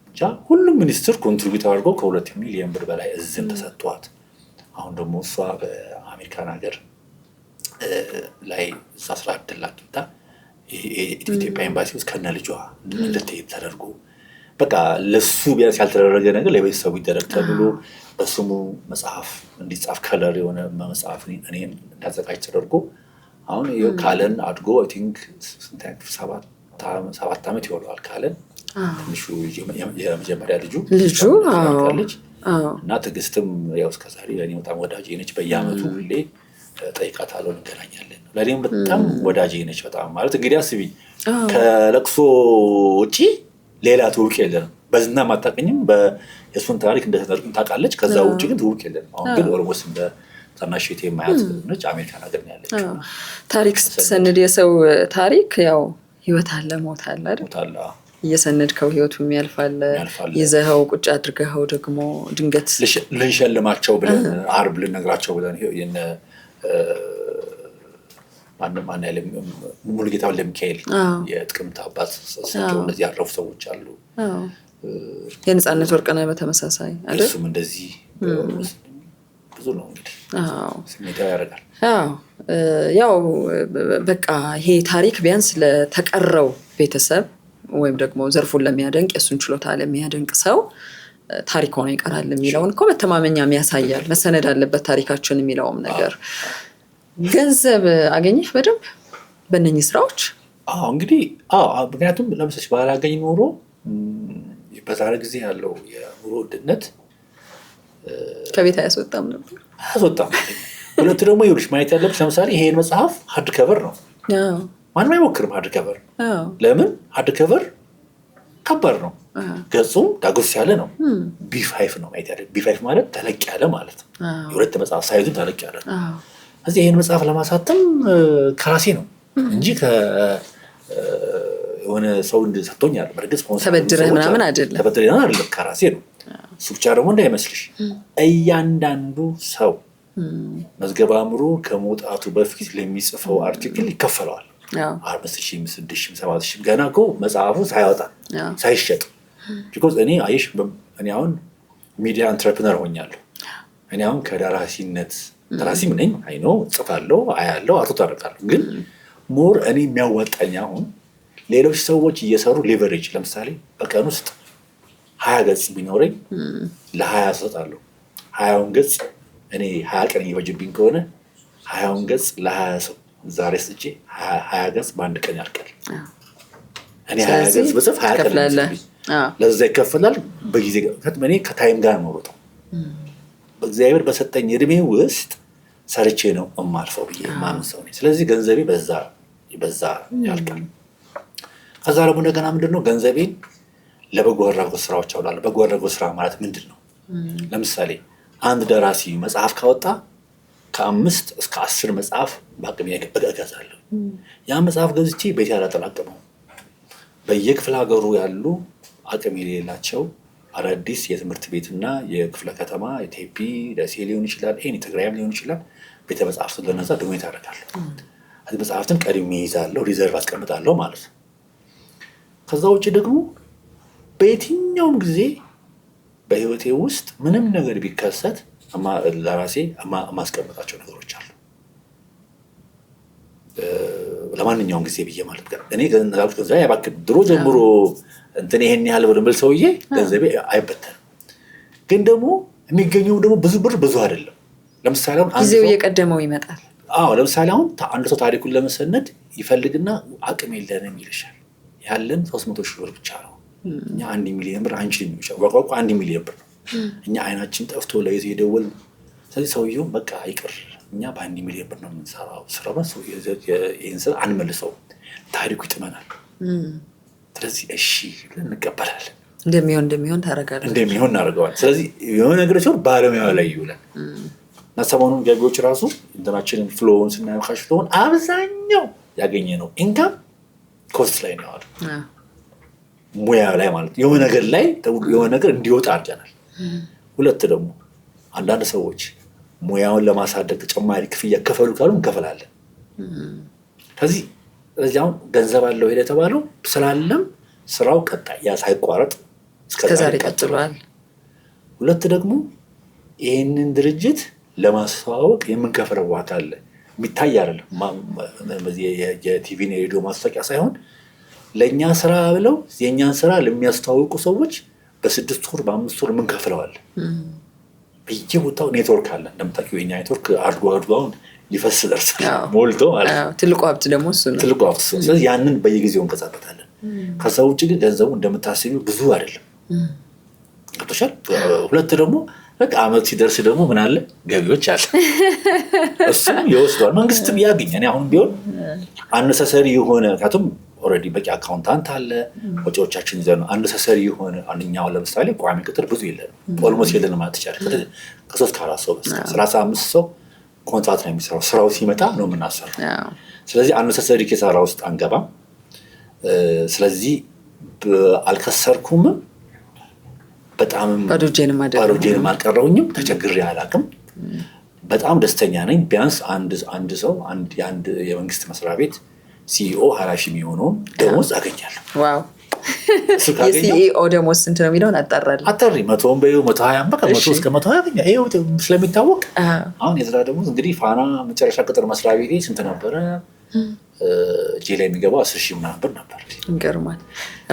ብቻ ሁሉም ሚኒስትር ኮንትሪቢዩት አድርገው ከ2 ሚሊዮን ብር በላይ እዝን ተሰጥቷት አሁን ደግሞ እሷ በአሜሪካን ሀገር ላይ እዛ ስራ ዕድል አግኝታ ኢትዮጵያ ኤምባሲ ውስጥ ከነ ልጇ እንድትሄድ ተደርጎ በቃ ለሱ ቢያንስ ያልተደረገ ነገር ለቤተሰቡ ይደረግ ተብሎ በስሙ መጽሐፍ እንዲጻፍ ከለር የሆነ መጽሐፍ እኔ እንዳዘጋጅ ተደርጎ አሁን ካለን አድጎ አይ ቲንክ 7 ዓመት ይሆነዋል። ካለን ትንሹ የመጀመሪያ ልጁ እና ትዕግስትም ያው እስከዛሬ ለእኔ በጣም ወዳጄ ነች። በየዓመቱ ሁሌ ጠይቃታለሁ፣ እንገናኛለን። ለእኔም በጣም ወዳጄ ነች። በጣም ማለት እንግዲህ አስቢ ከለቅሶ ውጪ ሌላ ትውውቅ የለንም። በዝና ማታቀኝም የእሱን ታሪክ እንደተደርግም ታውቃለች። ከዛ ውጪ ግን ትውውቅ የለንም። አሁን ግን ኦልሞስት እንደ ታናሽ እህቴ የማያት ነች። አሜሪካን ሀገር ነው ያለችው። ታሪክ ስትሰንድ የሰው ታሪክ ያው ህይወት አለ ሞት አለ አይደል? እየሰነድከው ህይወቱም ያልፋል። ይዘኸው ቁጭ አድርገኸው ደግሞ ድንገት ልንሸልማቸው ብለን አርብ ልነግራቸው ብለን ማን ያለ ሙሉጌታ ለሚካኤል የጥቅምት አባት ሰው እንደዚህ ያረፉ ሰዎች አሉ። የነጻነት ወርቅነህ በተመሳሳይ አይደል? እሱም እንደዚህ ብዙ ነው እንግዲህ ስሜታዊ ያደርጋል። ያው በቃ ይሄ ታሪክ ቢያንስ ለተቀረው ቤተሰብ ወይም ደግሞ ዘርፉን ለሚያደንቅ የእሱን ችሎታ ለሚያደንቅ ሰው ታሪክ ሆኖ ይቀራል የሚለውን እኮ መተማመኛም ያሳያል። መሰነድ አለበት ታሪካችን የሚለውም ነገር። ገንዘብ አገኘህ በደንብ በእነኚህ ስራዎች? እንግዲህ ምክንያቱም ለምሳሌ ባላገኝ ኖሮ በዛሬ ጊዜ ያለው የኑሮ ውድነት ከቤት አያስወጣም ነበር። አያስወጣም። ሁለት ደግሞ ይኸውልሽ ማየት ያለብሽ ለምሳሌ ይሄን መጽሐፍ ሀርድ ከቨር ነው ማንም አይሞክርም ሃርድ ከቨር። ለምን ሃርድ ከቨር ከባድ ነው፣ ገጹም ዳጎስ ያለ ነው። ቢ5 ነው ማየት ያለ። ቢ5 ማለት ተለቅ ያለ ማለት ነው። የሁለት መጽሐፍ ሳይዙ ተለቅ ያለ ነው። እዚህ ይህን መጽሐፍ ለማሳተም ከራሴ ነው እንጂ የሆነ ሰው ሰጥቶኛል። በእርግጥ ተበድረህ ምናምን አይደለም፣ ተበድረህ አይደለም፣ ከራሴ ነው። እሱ ብቻ ደግሞ እንዳይመስልሽ እያንዳንዱ ሰው መዝገበ አእምሮ ከመውጣቱ በፊት ለሚጽፈው አርቲክል ይከፈለዋል። 5,000 6,000 7,000 ገና እኮ መጽሐፉ ሳይወጣ ሳይሸጥ። ቢኮዝ እኔ አየሽ እኔ አሁን ሚዲያ አንትረፕረነር ሆኛለሁ። እኔ አሁን ከደራሲነት ደራሲም ነኝ። አይኖ ጽፋለሁ፣ አያለሁ፣ አቶ ታረቃለሁ። ግን ሞር እኔ የሚያዋጣኝ አሁን ሌሎች ሰዎች እየሰሩ ሊቨሬጅ ለምሳሌ በቀን ውስጥ 20 ገጽ ቢኖረኝ ለ20 ሰጣለሁ። 20ውን ገጽ እኔ 20 ቀን እየፈጅብኝ ከሆነ 20ውን ገጽ ለ20 ሰው ዛሬ ስጪ 20 ገጽ በአንድ ቀን ያልቃል። እኔ 20 ገጽ በጽፍ 20 ቀን ለዛ ይከፈላል። በጊዜ እኔ ከታይም ጋር ነው ወጣው። በእግዚአብሔር በሰጠኝ እድሜ ውስጥ ሰርቼ ነው እማልፈው ብዬ ማምን ሰው ነኝ። ስለዚህ ገንዘቤ በዛ ያልቃል። ከዛ ደግሞ እንደገና ምንድነው ገንዘቤን ለበጎ አድራጎት ስራዎች አውላለሁ። በጎ አድራጎት ስራ ማለት ምንድን ነው? ለምሳሌ አንድ ደራሲ መጽሐፍ ካወጣ ከ5 እስከ 10 መጽሐፍ በአቅሜ እገዛለሁ። ያ መጽሐፍ ገዝቼ ቤት ያላጠላቅመው በየክፍለ ሀገሩ ያሉ አቅም የሌላቸው አዳዲስ የትምህርት ቤትና የክፍለ ከተማ የቴፒ ደሴ ሊሆን ይችላል፣ ትግራይም ሊሆን ይችላል፣ ቤተ መጽሐፍትን ለነዛ ዶኔት አደርጋለሁ። እዚህ መጽሐፍትን ቀድሜ ይዛለሁ፣ ሪዘርቭ አስቀምጣለሁ ማለት ነው። ከዛ ውጭ ደግሞ በየትኛውም ጊዜ በህይወቴ ውስጥ ምንም ነገር ቢከሰት ለራሴ ማስቀምጣቸው ነገሮች አሉ። ለማንኛውም ጊዜ ብዬ ማለት ጋር እኔ ገንዘብ ያባክን ድሮ ጀምሮ እንትን ይሄን ያህል ብር ብል ሰውዬ ገንዘቤ አይበተንም። ግን ደግሞ የሚገኘው ደግሞ ብዙ አይደለም። ለምሳሌ አሁን ጊዜው እየቀደመው ይመጣል። ለምሳሌ አሁን አንድ ሰው ታሪኩን ለመሰነድ ይፈልግና አቅም የለንም ይልሻል። ያለን 300,000 ብር ብቻ ነው። እኛ 1 ሚሊዮን ብር አንችልም ይልሻል። ቋቋ 1 ሚሊዮን ብር ነው። እኛ አይናችን ጠፍቶ ለይዞ ይደውል። ስለዚህ ሰውየው በቃ ይቅር እኛ በ1 ሚሊዮን ብር ነው የምንሰራው። ስራው ይህን ስራ አንመልሰው፣ ታሪኩ ይጥመናል። ስለዚህ እሺ እንቀበላለን። እንደሚሆን ታደርጋለህ፣ እንደሚሆን እናደርገዋለን። ስለዚህ የሆነ ነገር ሲሆን ባለሙያ ላይ ይውላል። እና ሰሞኑን ገቢዎች ራሱ እንትናችንን ፍሎውን ስናየው ካሽ ፍሎውን አብዛኛው ያገኘ ነው ኢንካም ኮስት ላይ ነው ያለው፣ ሙያ ላይ ማለት የሆነ ነገር ላይ የሆነ ነገር እንዲወጣ አድርገናል። ሁለት ደግሞ አንዳንድ ሰዎች ሙያውን ለማሳደግ ተጨማሪ ክፍያ ከፈሉ ካሉ እንከፈላለን። ከዚህ አሁን ገንዘብ አለው ሄደ የተባለው ስላለም ስራው ቀጣይ ያ ሳይቋረጥ እስከዛሬ ቀጥሏል። ሁለት ደግሞ ይህንን ድርጅት ለማስተዋወቅ የምንከፍለው ዋጋ አለ። የሚታይ አይደለም። የቲቪ የሬዲዮ ማስታወቂያ ሳይሆን ለእኛ ስራ ብለው የእኛን ስራ ለሚያስተዋውቁ ሰዎች በ6 ወር በ5 ወር የምንከፍለዋል። በየቦታው ኔትወርክ አለ። እንደምታውቂው የኛ ኔትወርክ አድጎ አሁን ሊፈስ ደርሷል፣ ሞልቶ ማለት ነው። ትልቁ ሀብት ደግሞ እሱ ነው። ትልቁ ሀብት። ስለዚህ ያንን በየጊዜው እንቀዛበታለን። ከዛ ውጭ ግን ገንዘቡ እንደምታስቢው ብዙ አይደለም። ገብቶሻል? ሁለት ደግሞ በቃ አመት ሲደርስ ደግሞ ምን አለ ገቢዎች አለ። እሱም ይወስዷል፣ መንግስትም ያገኛል። አሁን ቢሆን አነሳሰሪ የሆነ ካቱም ኦልሬዲ በቂ አካውንታንት አለ፣ ወጪዎቻችን ይዘን አነሳሰሪ የሆነ አንኛው ለምሳሌ ቋሚ ቅጥር ብዙ የለንም፣ ኦልሞስት የለንም ማለት ይቻላል። ከ3 ከ4 ሰው በስከ 35 ሰው ኮንትራክት ነው የሚሰራው። ስራው ሲመጣ ነው የምናሰራው። ስለዚህ አነሳሰሪ ኪሳራ ውስጥ አንገባም። ስለዚህ አልከሰርኩም፣ በጣም ባዶጄንም አልቀረውኝም፣ ተቸግሬ አላውቅም። በጣም ደስተኛ ነኝ። ቢያንስ አንድ ሰው አንድ የመንግስት መስሪያ ቤት ሲኢኦ ኃላፊ የሚሆነውን ደሞዝ አገኛለሁ። ዋው! የሲኢኦ ደሞዝ ስንት ነው የሚለውን አጣሪ 100 በይው 120 በቃ 100 እስከ 120 ያገኛል። ይሄው ስለሚታወቅ አሁን የስራ ደሞዝ እንግዲህ ፋና መጨረሻ ቅጥር መስሪያ ቤቴ ስንት ነበረ? እጄ ላይ የሚገባው 10,000 ምናምን ብር ነበር። ይገርማል።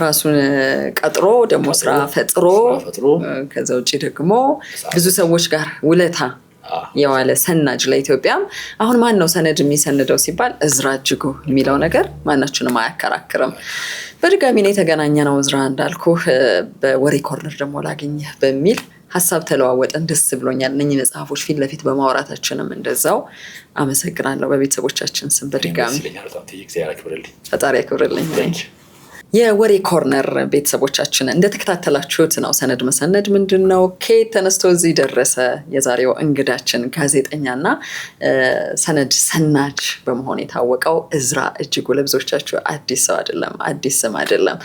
ራሱን ቀጥሮ ደግሞ ስራ ፈጥሮ ከዛ ውጭ ደግሞ ብዙ ሰዎች ጋር ውለታ የዋለ ሰናጅ ለኢትዮጵያም። አሁን ማን ነው ሰነድ የሚሰንደው ሲባል እዝራ እጅጉ የሚለው ነገር ማናችንም አያከራክርም። በድጋሚ ነው የተገናኘ ነው። እዝራ እንዳልኩህ በወሬ ኮርነር ደግሞ ላገኘህ በሚል ሀሳብ ተለዋወጠን፣ ደስ ብሎኛል። እነኚህ መጽሐፎች ፊት ለፊት በማውራታችንም እንደዛው አመሰግናለሁ በቤተሰቦቻችን ስም በድጋሚ ፈጣሪ ያክብርልኝ። የወሬ ኮርነር ቤተሰቦቻችን እንደተከታተላችሁት ነው። ሰነድ መሰነድ ምንድን ነው? ከየት ተነስቶ እዚህ ደረሰ? የዛሬው እንግዳችን ጋዜጠኛና ሰነድ ሰናጅ በመሆን የታወቀው እዝራ እጅጉ ለብዙዎቻችሁ አዲስ ሰው አይደለም፣ አዲስ ስም አይደለም።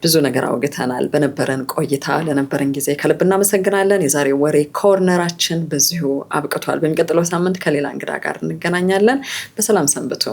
ብዙ ነገር አውግተናል። በነበረን ቆይታ ለነበረን ጊዜ ከልብ እናመሰግናለን። የዛሬው ወሬ ኮርነራችን በዚሁ አብቅቷል። በሚቀጥለው ሳምንት ከሌላ እንግዳ ጋር እንገናኛለን። በሰላም ሰንብቱ።